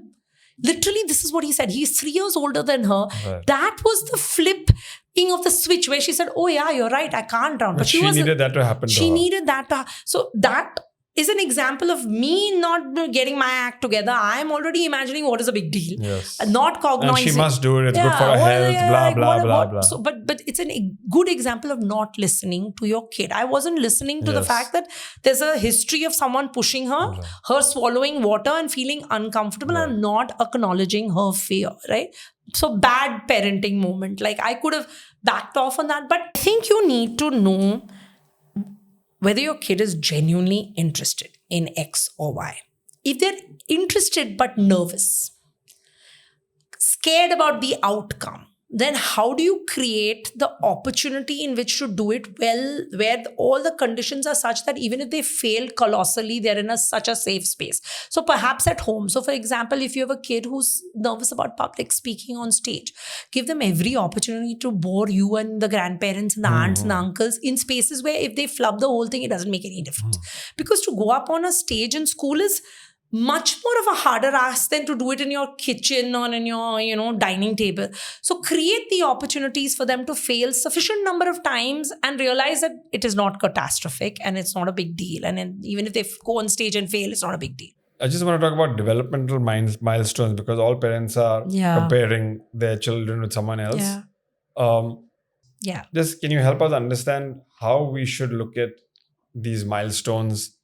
Literally, this is what he said. He's 3 years older than her. Right. That was the flipping of the switch where she said, oh yeah, you're right, I can't drown. But she needed that to happen. She needed that to So that is an example of me not getting my act together. I'm already imagining what is a big deal. Yes. Not cognizing. And she must do it. It's good for her health, blah, blah. So, but it's a good example of not listening to your kid. I wasn't listening to the fact that there's a history of someone pushing her, her swallowing water and feeling uncomfortable and not acknowledging her fear, right? So bad parenting moment. Like I could have backed off on that. But I think you need to know whether your kid is genuinely interested in X or Y. If they're interested but nervous, scared about the outcome, then how do you create the opportunity in which to do it well, where all the conditions are such that even if they fail colossally, they're in such a safe space? So perhaps at home. So for example, if you have a kid who's nervous about public speaking on stage, give them every opportunity to bore you and the grandparents and the aunts and the uncles in spaces where if they flub the whole thing, it doesn't make any difference. Because to go up on a stage in school is much more of a harder ask than to do it in your kitchen or in your dining table. So create the opportunities for them to fail sufficient number of times and realize that it is not catastrophic and it's not a big deal. And then even if they go on stage and fail, it's not a big deal. I just want to talk about developmental milestones, because all parents are comparing their children with someone else. Just can you help us understand how we should look at these milestones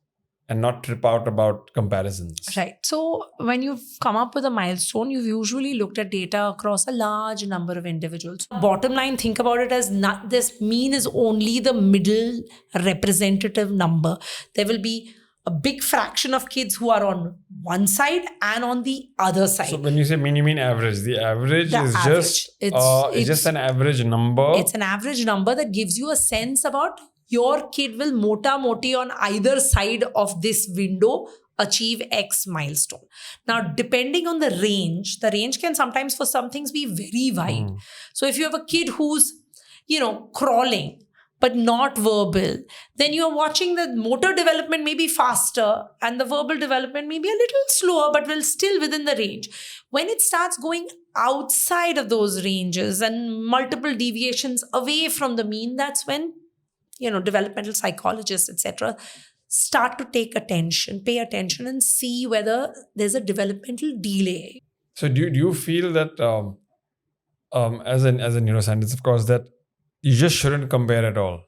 and not trip out about comparisons? Right. So when you've come up with a milestone, you've usually looked at data across a large number of individuals. Bottom line, think about it as not this mean is only the middle representative number. There will be a big fraction of kids who are on one side and on the other side. So when you say mean, you mean average. The average is average. It's just an average number. It's an average number that gives you a sense about your kid will mota moti on either side of this window achieve X milestone. Now, depending on the range can sometimes for some things be very wide. So if you have a kid who's, crawling, but not verbal, then you're watching the motor development may be faster and the verbal development may be a little slower, but will still within the range. When it starts going outside of those ranges and multiple deviations away from the mean, that's when developmental psychologists, etc., start to pay attention and see whether there's a developmental delay. So do you feel that as a neuroscientist, of course, that you just shouldn't compare at all?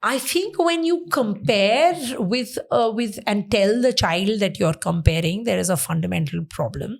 I think when you compare with and tell the child that you're comparing, there is a fundamental problem.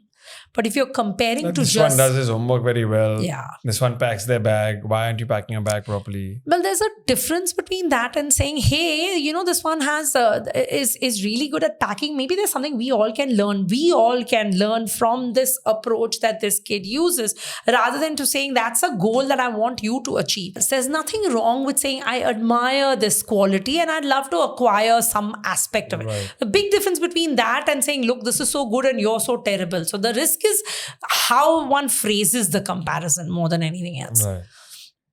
But if you're comparing to this one does his homework very well. Yeah. This one packs their bag. Why aren't you packing your bag properly? Well, there's a difference between that and saying, hey, this one has is really good at packing. Maybe there's something we all can learn. We all can learn from this approach that this kid uses, rather than to saying that's a goal that I want you to achieve. There's nothing wrong with saying I admire this quality and I'd love to acquire some aspect of it. Right. The big difference between that and saying, look, this is so good and you're so terrible. So the risk is how one phrases the comparison more than anything else. Right.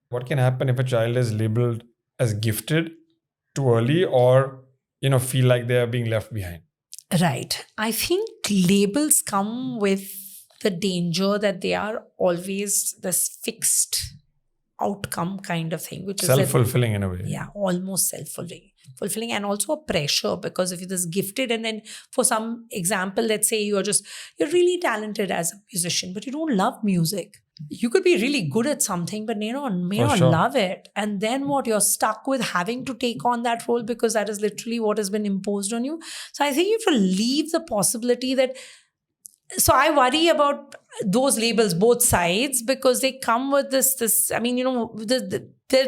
What can happen if a child is labeled as gifted too early, or feel like they are being left behind? Right. I think labels come with the danger that they are always this fixed outcome kind of thing, which self-fulfilling in a way. Yeah, almost self-fulfilling, and also a pressure, because if you're this gifted and then for some example, let's say you're really talented as a musician, but you don't love music. You could be really good at something, but may not love it. And then what? You're stuck with having to take on that role because that is literally what has been imposed on you. So I think you have to leave the possibility that. So I worry about those labels, both sides, because they come with this. I mean,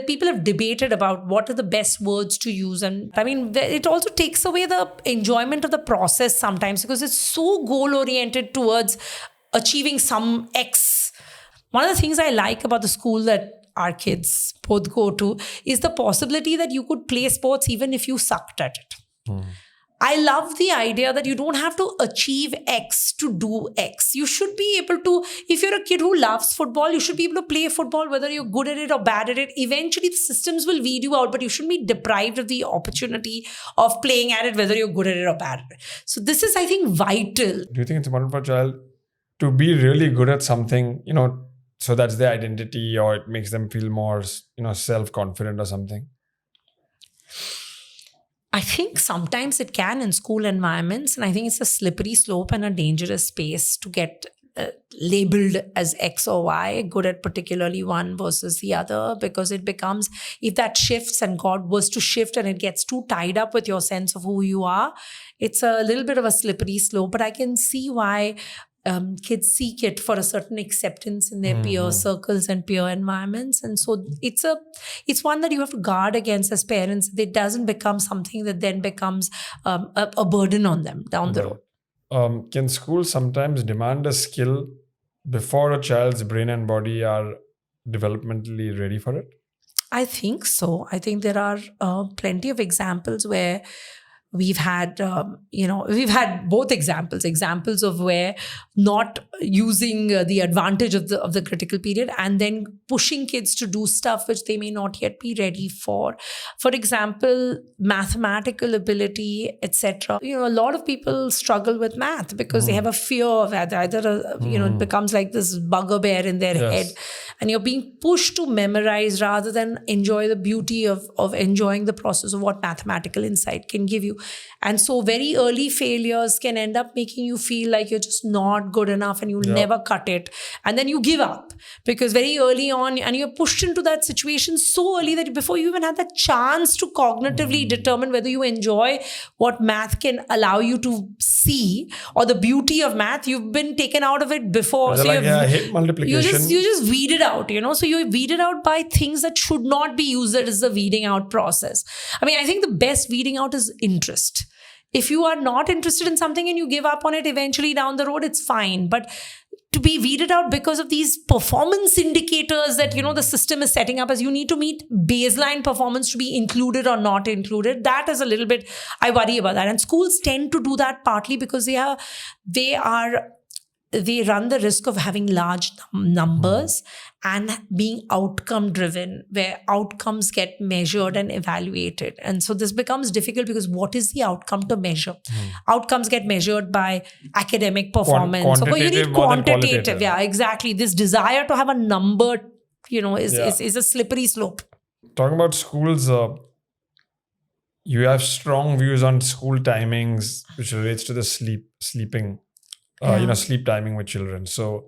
people have debated about what are the best words to use. And I mean, it also takes away the enjoyment of the process sometimes, because it's so goal-oriented towards achieving some X. One of the things I like about the school that our kids both go to is the possibility that you could play sports even if you sucked at it. I love the idea that you don't have to achieve X to do X. You should be able to, if you're a kid who loves football, you should be able to play football, whether you're good at it or bad at it. Eventually, the systems will weed you out, but you shouldn't be deprived of the opportunity of playing at it, whether you're good at it or bad at it. So this is, I think, vital. Do you think it's important for a child to be really good at something, so that's their identity, or it makes them feel more, self-confident or something? I think sometimes it can in school environments, and I think it's a slippery slope and a dangerous space to get labeled as X or Y, good at particularly one versus the other, because it becomes, if that shifts and God was to shift and it gets too tied up with your sense of who you are, it's a little bit of a slippery slope. But I can see why kids seek it for a certain acceptance in their peer circles and peer environments. And so it's one that you have to guard against as parents. It doesn't become something that then becomes a burden on them down the road. Can schools sometimes demand a skill before a child's brain and body are developmentally ready for it? I think so. I think there are plenty of examples where we've had, we've had both examples of where not using the advantage of the critical period and then pushing kids to do stuff which they may not yet be ready for. For example, mathematical ability, etc. A lot of people struggle with math because they have a fear of that. Either it becomes like this bugbear in their head, and you're being pushed to memorize rather than enjoy the beauty of enjoying the process of what mathematical insight can give you. And so very early failures can end up making you feel like you're just not good enough and you'll never cut it. And then you give up because very early on, and you're pushed into that situation so early that before you even had the chance to cognitively determine whether you enjoy what math can allow you to see or the beauty of math, you've been taken out of it before. So I hate multiplication. You just weed it out, so you weed it out by things that should not be used. That is the weeding out process. I mean, I think the best weeding out is interest. If you are not interested in something and you give up on it eventually down the road, it's fine. But to be weeded out because of these performance indicators that, the system is setting up as you need to meet baseline performance to be included or not included, that is a little bit, I worry about that. And schools tend to do that partly because they run the risk of having large numbers and being outcome driven, where outcomes get measured and evaluated. And so this becomes difficult because what is the outcome to measure? Outcomes get measured by academic performance. So you need quantitative. Yeah, exactly. This desire to have a number, is a slippery slope. Talking about schools, you have strong views on school timings, which relates to the sleeping. Sleep timing with children. So,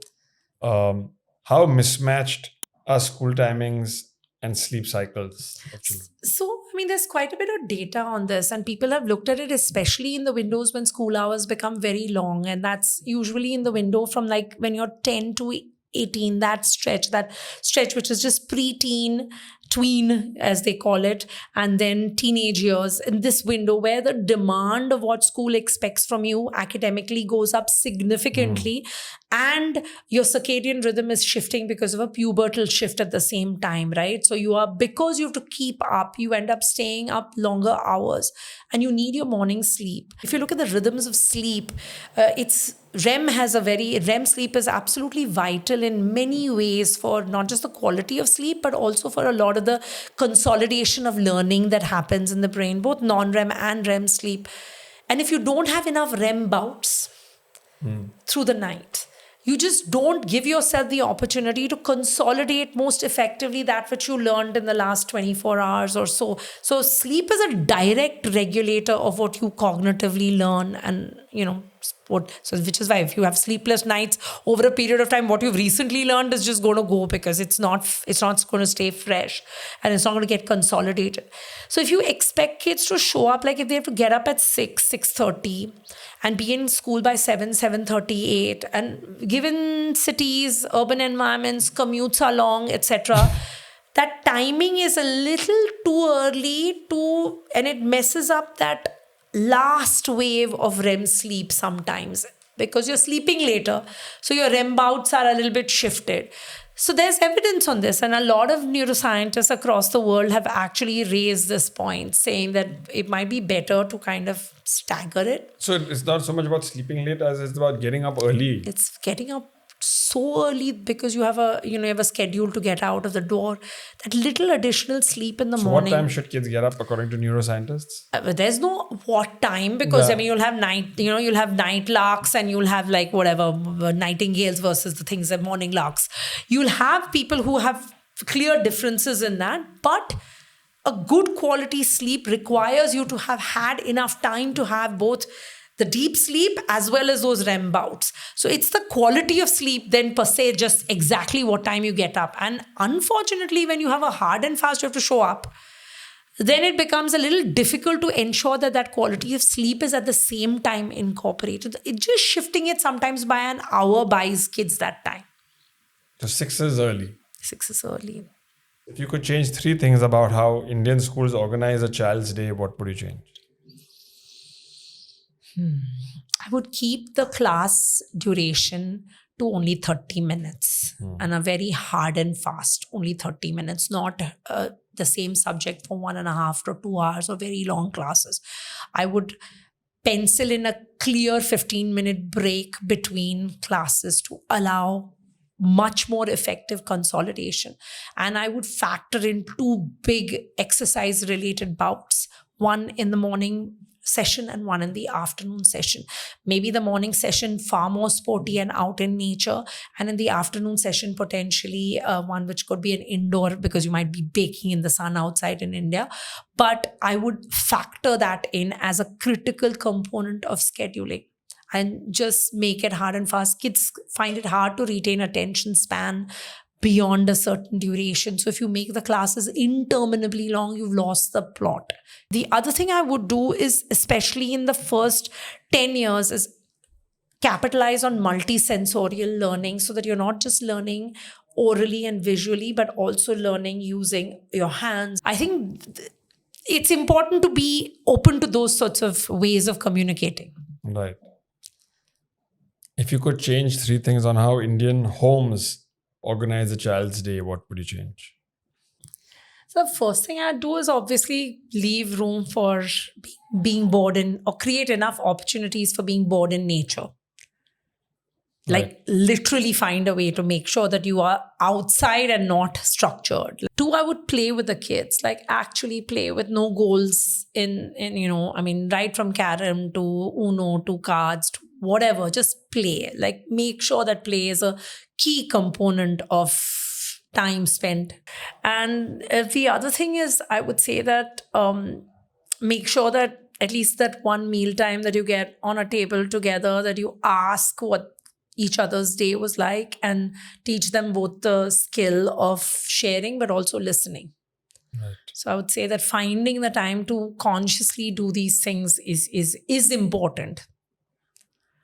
how mismatched are school timings and sleep cycles of children? So, I mean, there's quite a bit of data on this, and people have looked at it, especially in the windows when school hours become very long. And that's usually in the window from like when you're 10 to 18, that stretch which is just pre-teen, tween as they call it, and then teenage years, in this window where the demand of what school expects from you academically goes up significantly, and your circadian rhythm is shifting because of a pubertal shift at the same time, right? So because you have to keep up, you end up staying up longer hours and you need your morning sleep. If you look at the rhythms of sleep, REM sleep is absolutely vital in many ways for not just the quality of sleep, but also for a lot of the consolidation of learning that happens in the brain, both non-REM and REM sleep. And if you don't have enough REM bouts through the night, you just don't give yourself the opportunity to consolidate most effectively that which you learned in the last 24 hours or so. So sleep is a direct regulator of what you cognitively learn and, which is why if you have sleepless nights over a period of time, what you've recently learned is just going to go because it's not going to stay fresh and it's not going to get consolidated. So if you expect kids to show up, like if they have to get up at 6:30 and be in school by 7:38, and given cities, urban environments, commutes are long, etc., that timing is a little too early and it messes up that last wave of REM sleep sometimes because you're sleeping later. So your REM bouts are a little bit shifted. So there's evidence on this, and a lot of neuroscientists across the world have actually raised this point, saying that it might be better to kind of stagger it. So it's not so much about sleeping late as it's about getting up early. It's getting up so early because you have a schedule to get out of the door. That little additional sleep in the morning. What time should kids get up according to neuroscientists? There's no what time because you'll have night larks and you'll have like whatever nightingales versus the things that morning larks. You'll have people who have clear differences in that, but a good quality sleep requires you to have had enough time to have both the deep sleep as well as those REM bouts. So it's the quality of sleep then per se, just exactly what time you get up. And unfortunately, when you have a hard and fast, you have to show up, then it becomes a little difficult to ensure that quality of sleep is at the same time incorporated. It's just shifting it sometimes by an hour buys kids that time. So 6 is early. 6 is early. If you could change 3 things about how Indian schools organize a child's day, what would you change? I would keep the class duration to only 30 minutes and a very hard and fast, only 30 minutes, not the same subject for 1.5 to 2 hours or very long classes. I would pencil in a clear 15-minute break between classes to allow much more effective consolidation. And I would factor in 2 big exercise related bouts, one in the morning session and one in the afternoon session. Maybe the morning session far more sporty and out in nature, and in the afternoon session potentially one which could be an indoor, because you might be baking in the sun outside in India. But I would factor that in as a critical component of scheduling and just make it hard and fast. Kids find it hard to retain attention span beyond a certain duration. So if you make the classes interminably long, you've lost the plot. The other thing I would do is, especially in the first 10 years, is capitalize on multisensorial learning, so that you're not just learning orally and visually, but also learning using your hands. I think it's important to be open to those sorts of ways of communicating. Right. If you could change 3 things on how Indian homes organize a child's day, what would you change? So the first thing I'd do is obviously leave room for being bored or create enough opportunities for being bored in nature. Like literally find a way to make sure that you are outside and not structured. 2, I would play with the kids, like actually play with no goals right from carom to Uno to cards to whatever, just play. Like make sure that play is a key component of time spent. And the other thing is, I would say that make sure that at least that one meal time that you get on a table together, that you ask what each other's day was like and teach them both the skill of sharing but also listening. Right. So I would say that finding the time to consciously do these things is important.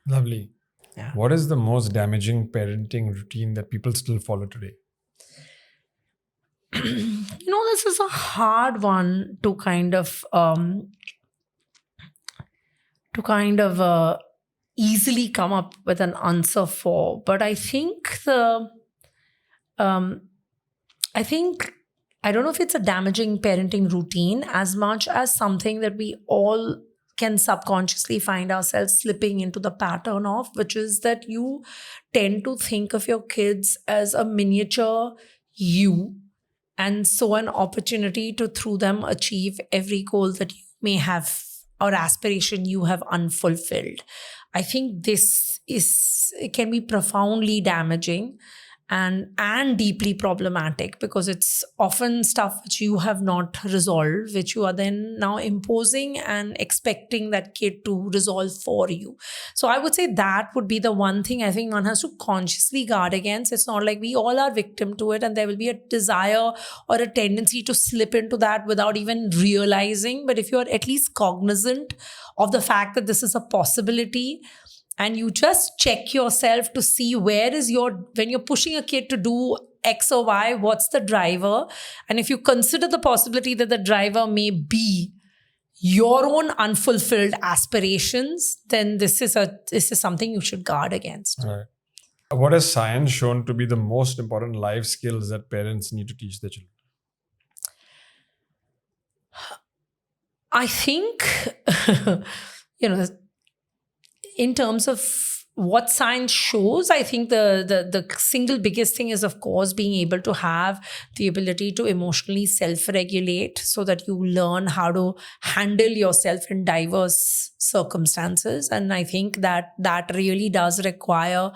Lovely. Yeah. What is the most damaging parenting routine that people still follow today? This is a hard one to kind of easily come up with an answer for. But I think I don't know if it's a damaging parenting routine as much as something that we all can subconsciously find ourselves slipping into the pattern of, which is that you tend to think of your kids as a miniature you, and so an opportunity to through them achieve every goal that you may have or aspiration you have unfulfilled. I think it can be profoundly damaging and deeply problematic, because it's often stuff which you have not resolved, which you are then now imposing and expecting that kid to resolve for you. So I would say that would be the one thing I think one has to consciously guard against. It's not like we all are victim to it, and there will be a desire or a tendency to slip into that without even realizing. But if you're at least cognizant of the fact that this is a possibility, and you just check yourself to see when you're pushing a kid to do X or Y, what's the driver? And if you consider the possibility that the driver may be your own unfulfilled aspirations, then this is something you should guard against. Right. What has science shown to be the most important life skills that parents need to teach their children? I think, in terms of what science shows, I think the single biggest thing is, of course, being able to have the ability to emotionally self-regulate, so that you learn how to handle yourself in diverse circumstances. And I think that really does require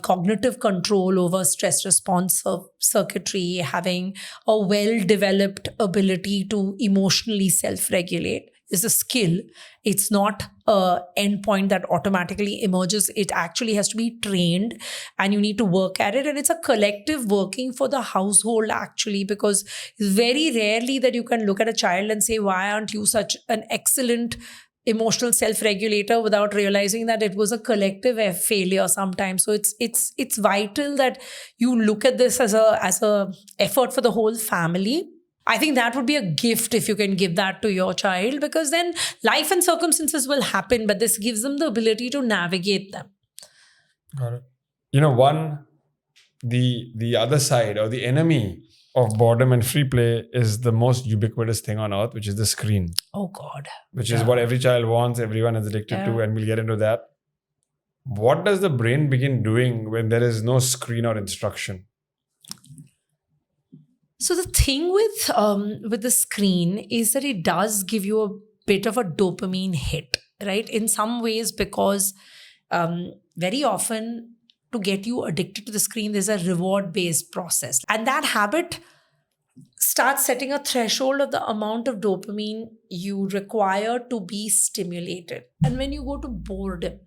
cognitive control over stress response circuitry, having a well-developed ability to emotionally self-regulate is a skill. It's not an endpoint that automatically emerges. It actually has to be trained, and you need to work at it. And it's a collective working for the household, actually, because it's very rarely that you can look at a child and say, why aren't you such an excellent emotional self-regulator, without realizing that it was a collective failure sometimes. So it's vital that you look at this as a effort for the whole family. I think that would be a gift if you can give that to your child, because then life and circumstances will happen, but this gives them the ability to navigate them. Got it. One, the other side or the enemy of boredom and free play is the most ubiquitous thing on earth, which is the screen, Oh God. which is what every child wants, everyone is addicted to, and we'll get into that. What does the brain begin doing when there is no screen or instruction? So the thing with the screen is that it does give you a bit of a dopamine hit, right? In some ways, because very often to get you addicted to the screen, there's a reward-based process, and that habit starts setting a threshold of the amount of dopamine you require to be stimulated. And when you go to boredom,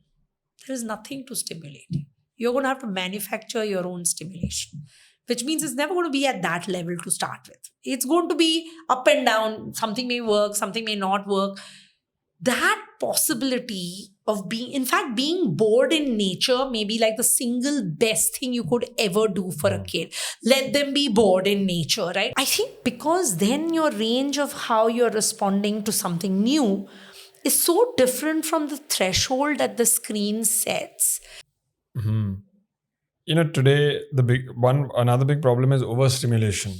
there is nothing to stimulate you. You're going to have to manufacture your own stimulation, which means it's never going to be at that level to start with. It's going to be up and down. Something may work, something may not work. That possibility of being bored in nature may be like the single best thing you could ever do for a kid. Let them be bored in nature, right? I think because then your range of how you're responding to something new is so different from the threshold that the screen sets. Today another big problem is overstimulation.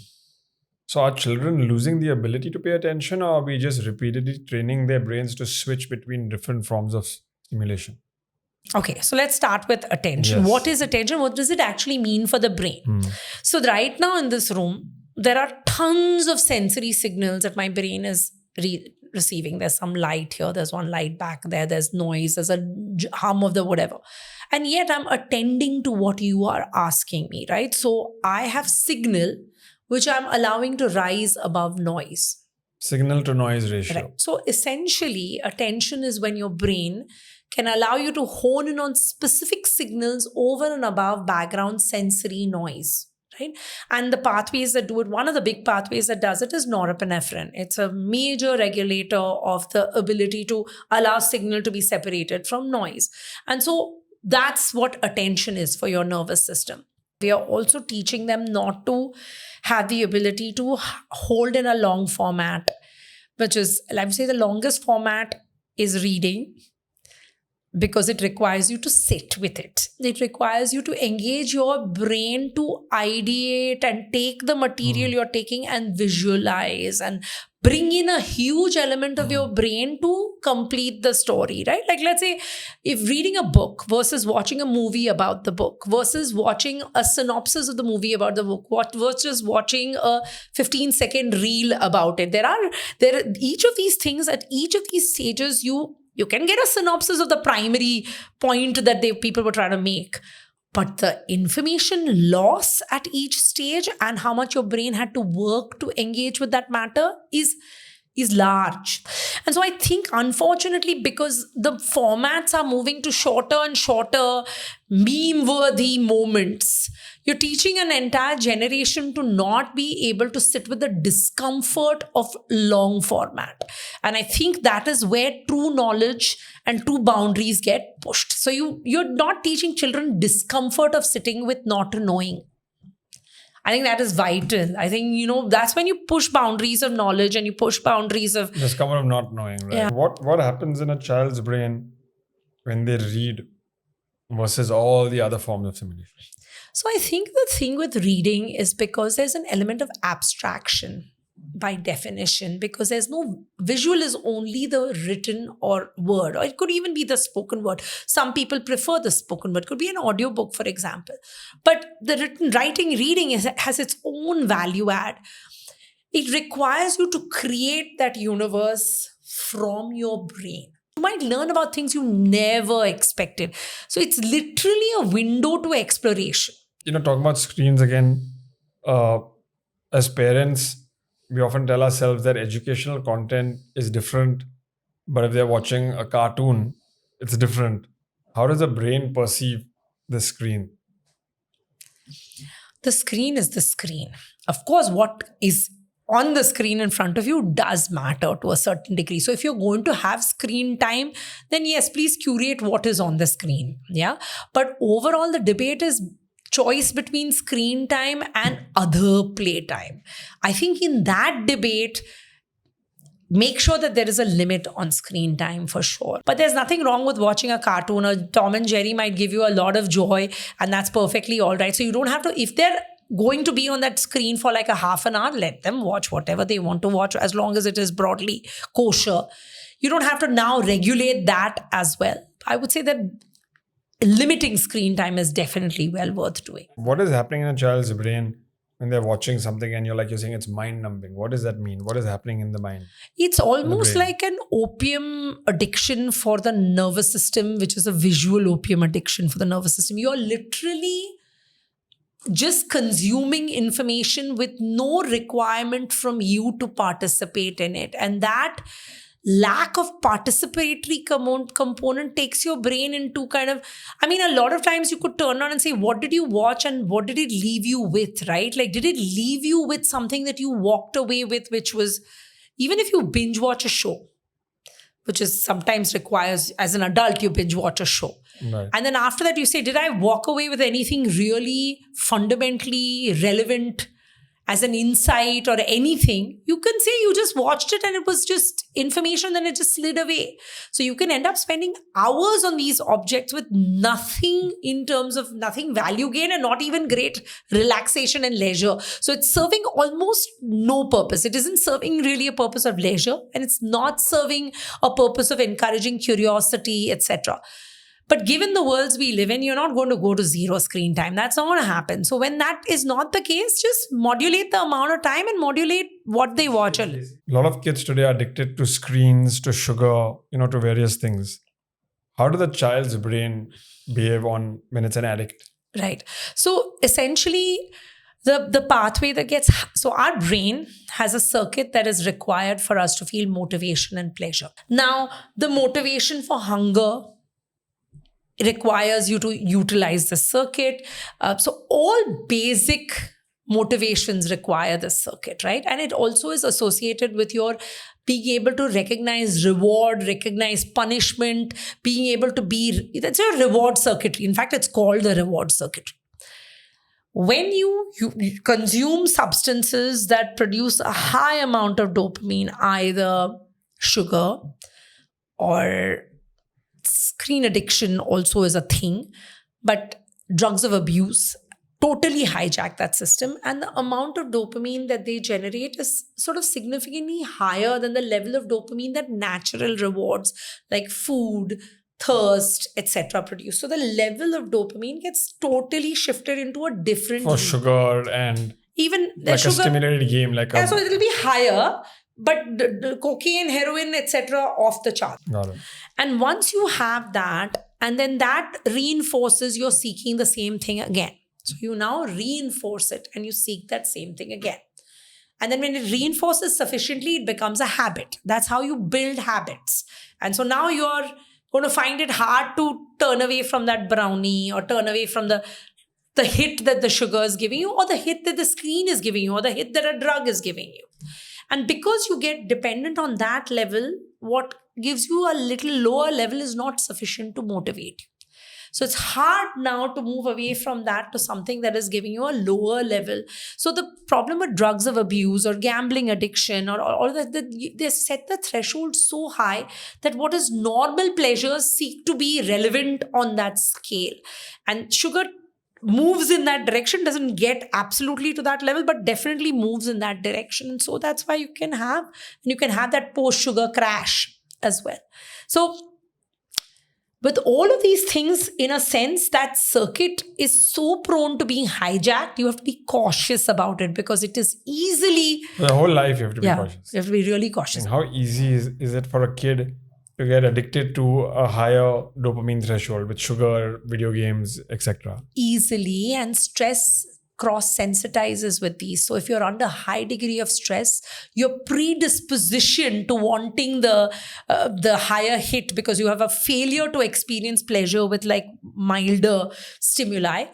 So are children losing the ability to pay attention, or are we just repeatedly training their brains to switch between different forms of stimulation? Okay, so let's start with attention. Yes. What is attention? What does it actually mean for the brain? So right now in this room, there are tons of sensory signals that my brain is receiving. There's some light here, there's one light back there, there's noise, there's a hum of the whatever. And yet I'm attending to what you are asking me, right? So I have signal which I'm allowing to rise above noise. Signal to noise ratio. Right. So essentially, attention is when your brain can allow you to hone in on specific signals over and above background sensory noise. Right? And the pathways that do it, one of the big pathways that does it is norepinephrine. It's a major regulator of the ability to allow signal to be separated from noise. And so that's what attention is for your nervous system. We are also teaching them not to have the ability to hold in a long format, which is, I would say, the longest format is reading, because it requires you to sit with it. It requires you to engage your brain to ideate and take the material you're taking and visualize and bring in a huge element of your brain to complete the story, right? Like, let's say if reading a book versus watching a movie about the book versus watching a synopsis of the movie about the book, versus watching a 15-second reel about it. There are each of these things at each of these stages, you can get a synopsis of the primary point that people were trying to make. But the information loss at each stage and how much your brain had to work to engage with that matter is large. And so I think, unfortunately, because the formats are moving to shorter and shorter meme-worthy moments, you're teaching an entire generation to not be able to sit with the discomfort of long format. And I think that is where true knowledge and true boundaries get pushed. So you're not teaching children discomfort of sitting with not knowing. I think that is vital. I think, that's when you push boundaries of knowledge and you push boundaries of discomfort of not knowing, right? Yeah. What happens in a child's brain when they read versus all the other forms of stimulation? So I think the thing with reading is because there's an element of abstraction by definition, because there's no visual, is only the written or word, or it could even be the spoken word. Some people prefer the spoken word. It could be an audiobook, for example. But the reading has its own value add. It requires you to create that universe from your brain. You might learn about things you never expected. So it's literally a window to exploration. Talking about screens again, as parents, we often tell ourselves that educational content is different, but if they're watching a cartoon, it's different. How does the brain perceive the screen? The screen is the screen. Of course, what is on the screen in front of you does matter to a certain degree. So if you're going to have screen time, then yes, please curate what is on the screen. Yeah. But overall, the debate is choice between screen time and other play time. I think in that debate, make sure that there is a limit on screen time for sure. But there's nothing wrong with watching a cartoon. A Tom and Jerry might give you a lot of joy, and that's perfectly all right. So you don't have to, if they're going to be on that screen for like a half an hour, let them watch whatever they want to watch as long as it is broadly kosher. You don't have to now regulate that as well. I would say that limiting screen time is definitely well worth doing. What is happening in a child's brain when they're watching something and you're saying it's mind numbing? What does that mean? What is happening in the mind? It's almost like an opium addiction for the nervous system, which is a visual opium addiction for the nervous system. You're literally just consuming information with no requirement from you to participate in it. And that lack of participatory component takes your brain into kind of, a lot of times you could turn on and say, what did you watch and what did it leave you with, right? Like, did it leave you with something that you walked away with, which was, even if you binge watch a show, which is sometimes requires, as an adult, you binge watch a show. Right. And then after that, you say, did I walk away with anything really fundamentally relevant as an insight or anything? You can say you just watched it and it was just information, then it just slid away. So you can end up spending hours on these objects with nothing in terms of nothing value gain and not even great relaxation and leisure. So it's serving almost no purpose. It isn't serving really a purpose of leisure, and it's not serving a purpose of encouraging curiosity, etc. But given the worlds we live in, you're not going to go to zero screen time. That's not going to happen. So when that is not the case, just modulate the amount of time and modulate what they watch. A lot of kids today are addicted to screens, to sugar, to various things. How does the child's brain behave when it's an addict? Right. So essentially, the pathway that gets... So our brain has a circuit that is required for us to feel motivation and pleasure. Now, the motivation for hunger requires you to utilize the circuit. So all basic motivations require the circuit, right? And it also is associated with your being able to recognize reward, recognize punishment, being able to be... That's your reward circuitry. In fact, it's called the reward circuitry. When you consume substances that produce a high amount of dopamine, either sugar or... Screen addiction also is a thing, but drugs of abuse totally hijack that system, and the amount of dopamine that they generate is sort of significantly higher than the level of dopamine that natural rewards like food, thirst, etc. produce. So the level of dopamine gets totally shifted into a different... For sugar and even like sugar, a stimulated game. So it'll be higher, but the cocaine, heroin, etc. off the chart. Got it. And once you have that, and then that reinforces you're seeking the same thing again. So you now reinforce it and you seek that same thing again. And then when it reinforces sufficiently, it becomes a habit. That's how you build habits. And so now you're going to find it hard to turn away from that brownie or turn away from the hit that the sugar is giving you, or the hit that the screen is giving you, or the hit that a drug is giving you. And because you get dependent on that level, what gives you a little lower level is not sufficient to motivate you. So it's hard now to move away from that to something that is giving you a lower level. So the problem with drugs of abuse or gambling addiction or all that, they set the threshold so high that what is normal pleasures seek to be relevant on that scale. And sugar moves in that direction, doesn't get absolutely to that level, but definitely moves in that direction. And so that's why you can have that post-sugar crash as well. So with all of these things, in a sense, that circuit is so prone to being hijacked. You have to be cautious about it because it is easily... The whole life you have to be cautious. You have to be really cautious. And how easy is it for a kid to get addicted to a higher dopamine threshold with sugar, video games, etc.? Easily, and stress cross-sensitizes with these. So if you're under high degree of stress, your predisposition to wanting the higher hit because you have a failure to experience pleasure with like milder stimuli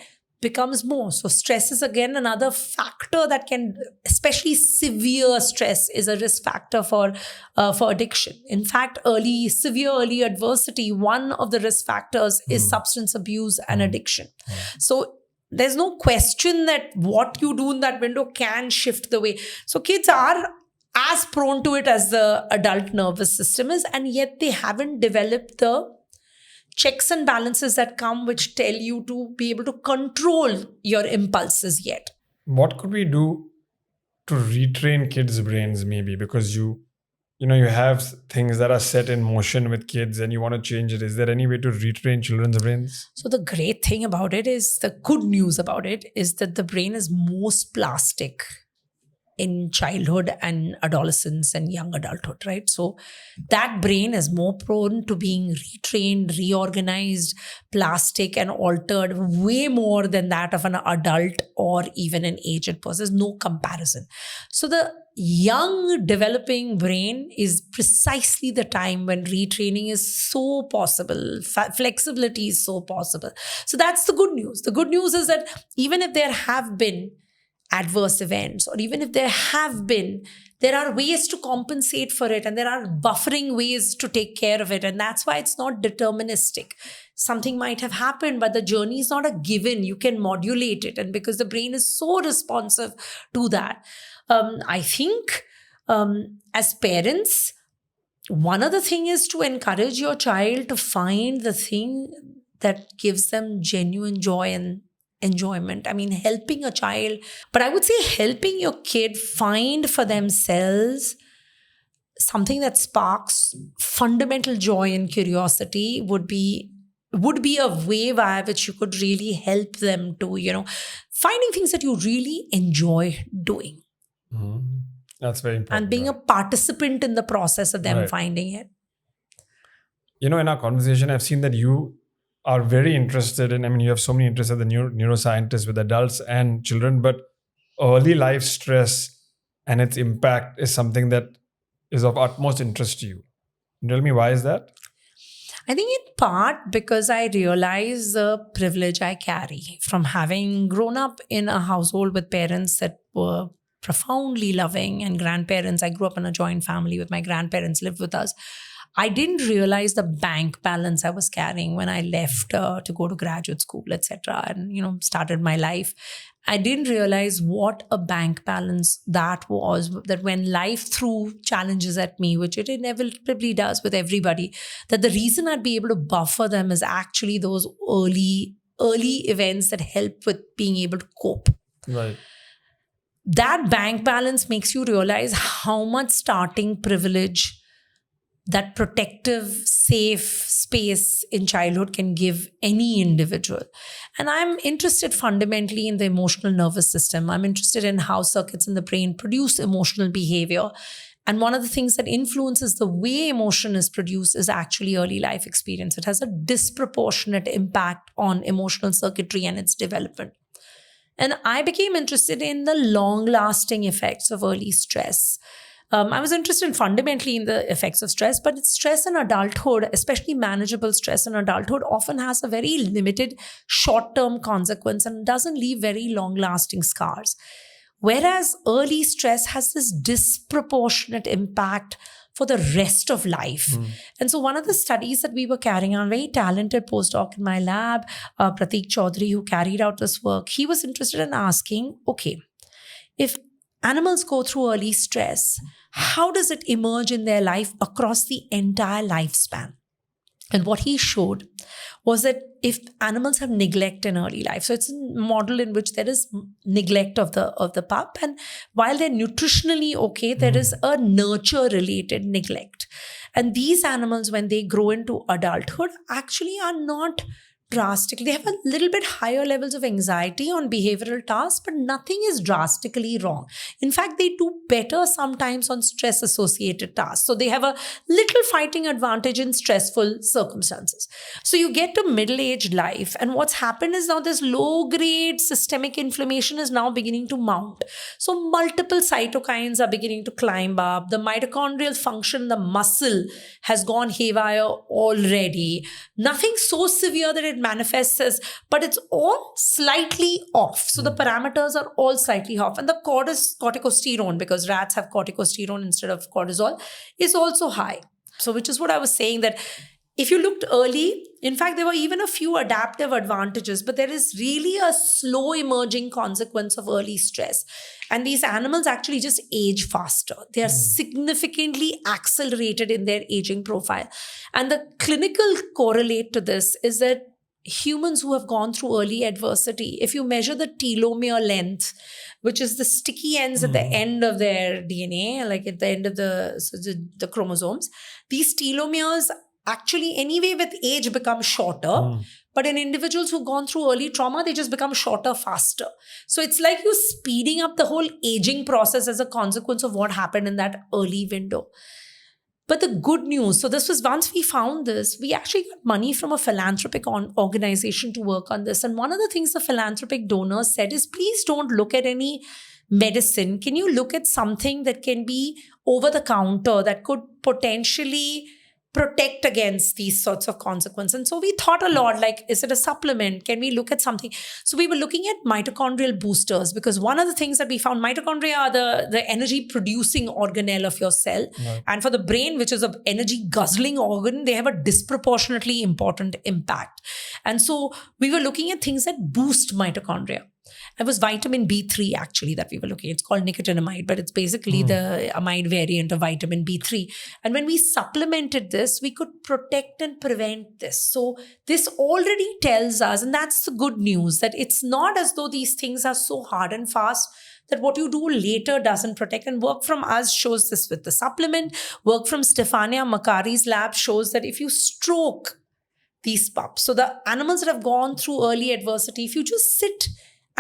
becomes more. So stress is again another factor that can, especially severe stress is a risk factor for addiction. In fact, severe early adversity, one of the risk factors is substance abuse and addiction. So there's no question that what you do in that window can shift the way. So kids are as prone to it as the adult nervous system is, and yet they haven't developed the checks and balances that come which tell you to be able to control your impulses yet. What could we do to retrain kids' brains, maybe? Because you have things that are set in motion with kids and you want to change it. Is there any way to retrain children's brains? So the great thing about it is, the good news about it is that the brain is most plastic in childhood and adolescence and young adulthood, right? So that brain is more prone to being retrained, reorganized, plastic, and altered way more than that of an adult or even an aged person. There's no comparison. So the young developing brain is precisely the time when retraining is so possible, flexibility is so possible. So that's the good news. The good news is that even if there have been adverse events, or even if there are ways to compensate for it, and there are buffering ways to take care of it. And that's why it's not deterministic. Something might have happened, but the journey is not a given. You can modulate it. And because the brain is so responsive to that, I think as parents, one other thing is to encourage your child to find the thing that gives them genuine joy and enjoyment. I mean, helping a child, but I would say helping your kid find for themselves something that sparks fundamental joy and curiosity would be a way via which you could really help them to, finding things that you really enjoy doing. That's very important. And being a participant in the process of them finding it. In our conversation, I've seen that you are very interested in, you have so many interests as a neuroscientist with adults and children, but early life stress and its impact is something that is of utmost interest to you. Tell me, why is that? I think in part because I realize the privilege I carry from having grown up in a household with parents that were profoundly loving, and grandparents. I grew up in a joint family with my grandparents lived with us. I didn't realize the bank balance I was carrying when I left to go to graduate school, etc., and started my life. I didn't realize what a bank balance that was, that when life threw challenges at me, which it inevitably does with everybody, that the reason I'd be able to buffer them is actually those early events that help with being able to cope. Right. That bank balance makes you realize how much starting privilege that protective, safe space in childhood can give any individual. And I'm interested fundamentally in the emotional nervous system. I'm interested in how circuits in the brain produce emotional behavior. And one of the things that influences the way emotion is produced is actually early life experience. It has a disproportionate impact on emotional circuitry and its development. And I became interested in the long-lasting effects of early stress. I was interested fundamentally in the effects of stress, but stress in adulthood, especially manageable stress in adulthood, often has a very limited short-term consequence and doesn't leave very long-lasting scars. Whereas early stress has this disproportionate impact for the rest of life. And so one of the studies that we were carrying on, very talented postdoc in my lab, Pratik Chaudhary, who carried out this work, he was interested in asking, okay, if animals go through early stress, how does it emerge in their life across the entire lifespan? And what he showed was that if animals have neglect in early life, so it's a model in which there is neglect of the pup, and while they're nutritionally okay, there is a nurture-related neglect. And these animals, when they grow into adulthood, actually are not drastically, they have a little bit higher levels of anxiety on behavioral tasks, but nothing is drastically wrong. In fact, they do better sometimes on stress associated tasks. So they have a little fighting advantage in stressful circumstances. So you get to middle-aged life, and what's happened is now this low-grade systemic inflammation is now beginning to mount. So multiple cytokines are beginning to climb up. The mitochondrial function in the muscle has gone haywire already. Nothing so severe that it manifests as, but it's all slightly off. So the parameters are all slightly off. And the corticosterone, because rats have corticosterone instead of cortisol, is also high. So which is what I was saying, that if you looked early, in fact, there were even a few adaptive advantages, but there is really a slow emerging consequence of early stress. And these animals actually just age faster. They are significantly accelerated in their aging profile. And the clinical correlate to this is that humans who have gone through early adversity, if you measure the telomere length, which is the sticky ends at the end of their DNA, like at the end of the chromosomes, these telomeres actually anyway with age become shorter. But in individuals who've gone through early trauma, they just become shorter faster. So it's like you're speeding up the whole aging process as a consequence of what happened in that early window. But the good news, so this was once we found this, we actually got money from a philanthropic organization to work on this. And one of the things the philanthropic donors said is, please don't look at any medicine. Can you look at something that can be over the counter that could potentially protect against these sorts of consequences? And so we thought a lot, like, is it a supplement? Can we look at something? So we were looking at mitochondrial boosters, because one of the things that we found, mitochondria are the energy producing organelle of your cell. Right. And for the brain, which is an energy guzzling organ, they have a disproportionately important impact. And so we were looking at things that boost mitochondria. It was vitamin B3 actually that we were looking at. It's called nicotinamide, but it's basically the amide variant of vitamin B3. And when we supplemented this, we could protect and prevent this. So this already tells us, and that's the good news, that it's not as though these things are so hard and fast that what you do later doesn't protect. And work from us shows this with the supplement. Work from Stefania Makari's lab shows that if you stroke these pups, so the animals that have gone through early adversity, if you just sit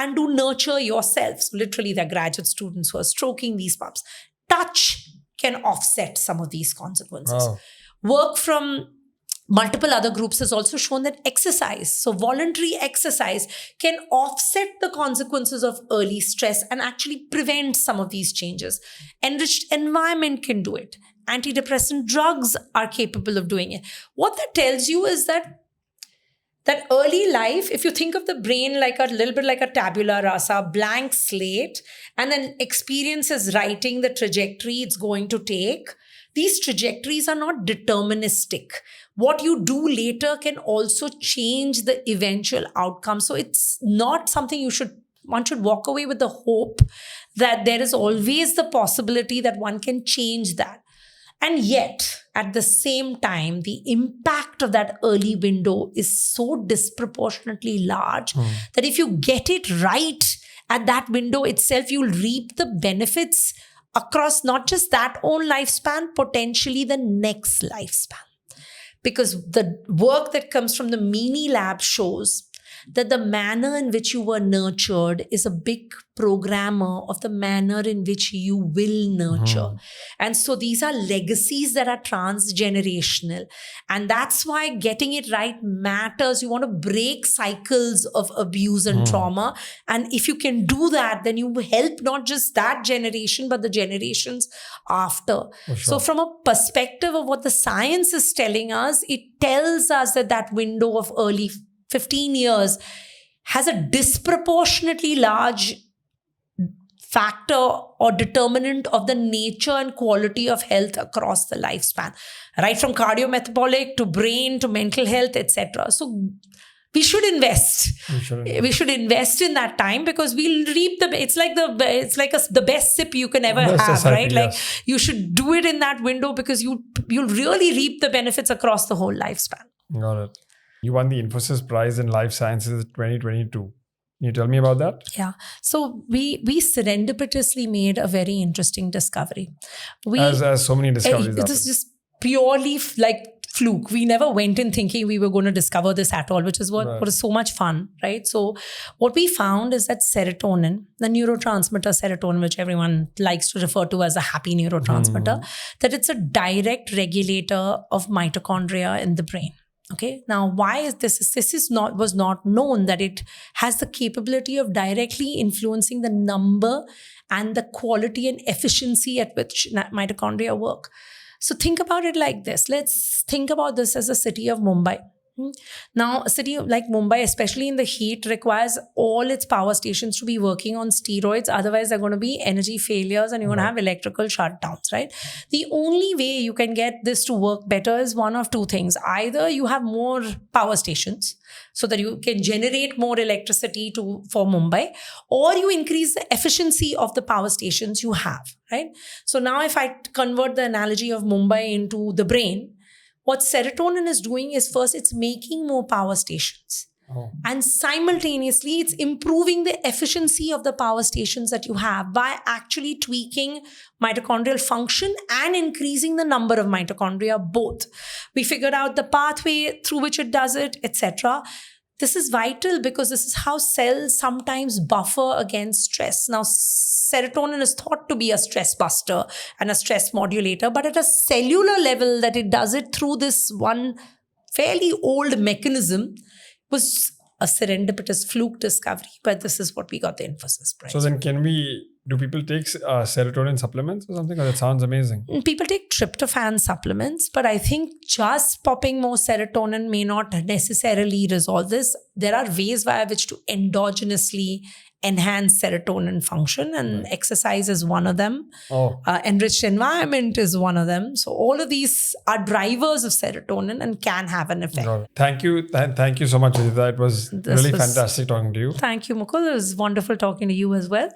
and do nurture yourself. So literally, they're graduate students who are stroking these pups. Touch can offset some of these consequences. Wow. Work from multiple other groups has also shown that exercise, so voluntary exercise, can offset the consequences of early stress and actually prevent some of these changes. Enriched environment can do it. Antidepressant drugs are capable of doing it. What that tells you is that early life, if you think of the brain like a little bit like a tabula rasa, blank slate, and then experiences writing the trajectory it's going to take, these trajectories are not deterministic. What you do later can also change the eventual outcome. So it's not something one should walk away with the hope that there is always the possibility that one can change that. And yet, at the same time, the impact of that early window is so disproportionately large that if you get it right at that window itself, you'll reap the benefits across not just that own lifespan, potentially the next lifespan. Because the work that comes from the Mini Lab shows that the manner in which you were nurtured is a big programmer of the manner in which you will nurture. And so these are legacies that are transgenerational. And that's why getting it right matters. You want to break cycles of abuse and trauma. And if you can do that, then you help not just that generation, but the generations after. For sure. So from a perspective of what the science is telling us, it tells us that window of early 15 years has a disproportionately large factor or determinant of the nature and quality of health across the lifespan, right from cardiometabolic to brain to mental health, etc. So we should invest. We should invest in that time, because we'll reap it's like the best sip you can ever have, right? Like you should do it in that window, because you'll really reap the benefits across the whole lifespan. Got it. You won the Infosys Prize in Life Sciences 2022. Can you tell me about that? Yeah. So we serendipitously made a very interesting discovery. As so many discoveries It is just purely like fluke. We never went in thinking we were going to discover this at all, which is what is so much fun, right? So what we found is that serotonin, the neurotransmitter serotonin, which everyone likes to refer to as a happy neurotransmitter, that it's a direct regulator of mitochondria in the brain. Okay. Now, why is this? Was not known that it has the capability of directly influencing the number and the quality and efficiency at which mitochondria work. So think about it like this. Let's think about this as a city of Mumbai. Now, a city like Mumbai, especially in the heat, requires all its power stations to be working on steroids. Otherwise, there are going to be energy failures and you're going to have electrical shutdowns, right? The only way you can get this to work better is one of two things. Either you have more power stations so that you can generate more electricity for Mumbai, or you increase the efficiency of the power stations you have, right? So now if I convert the analogy of Mumbai into the brain, what serotonin is doing is first it's making more power stations. And simultaneously, it's improving the efficiency of the power stations that you have by actually tweaking mitochondrial function and increasing the number of mitochondria, both. We figured out the pathway through which it does it, etc. This is vital because this is how cells sometimes buffer against stress. Now, serotonin is thought to be a stress buster and a stress modulator, but at a cellular level that it does it through this one fairly old mechanism was a serendipitous fluke discovery. But this is what we got the Infosys Prize. So then do people take serotonin supplements or something? That sounds amazing. People take tryptophan supplements, but I think just popping more serotonin may not necessarily resolve this. There are ways via which to endogenously enhance serotonin function, and exercise is one of them. Enriched environment is one of them. So all of these are drivers of serotonin and can have an effect. Thank you. Thank you so much, Vidita. It was really fantastic talking to you. Thank you, Mukul. It was wonderful talking to you as well.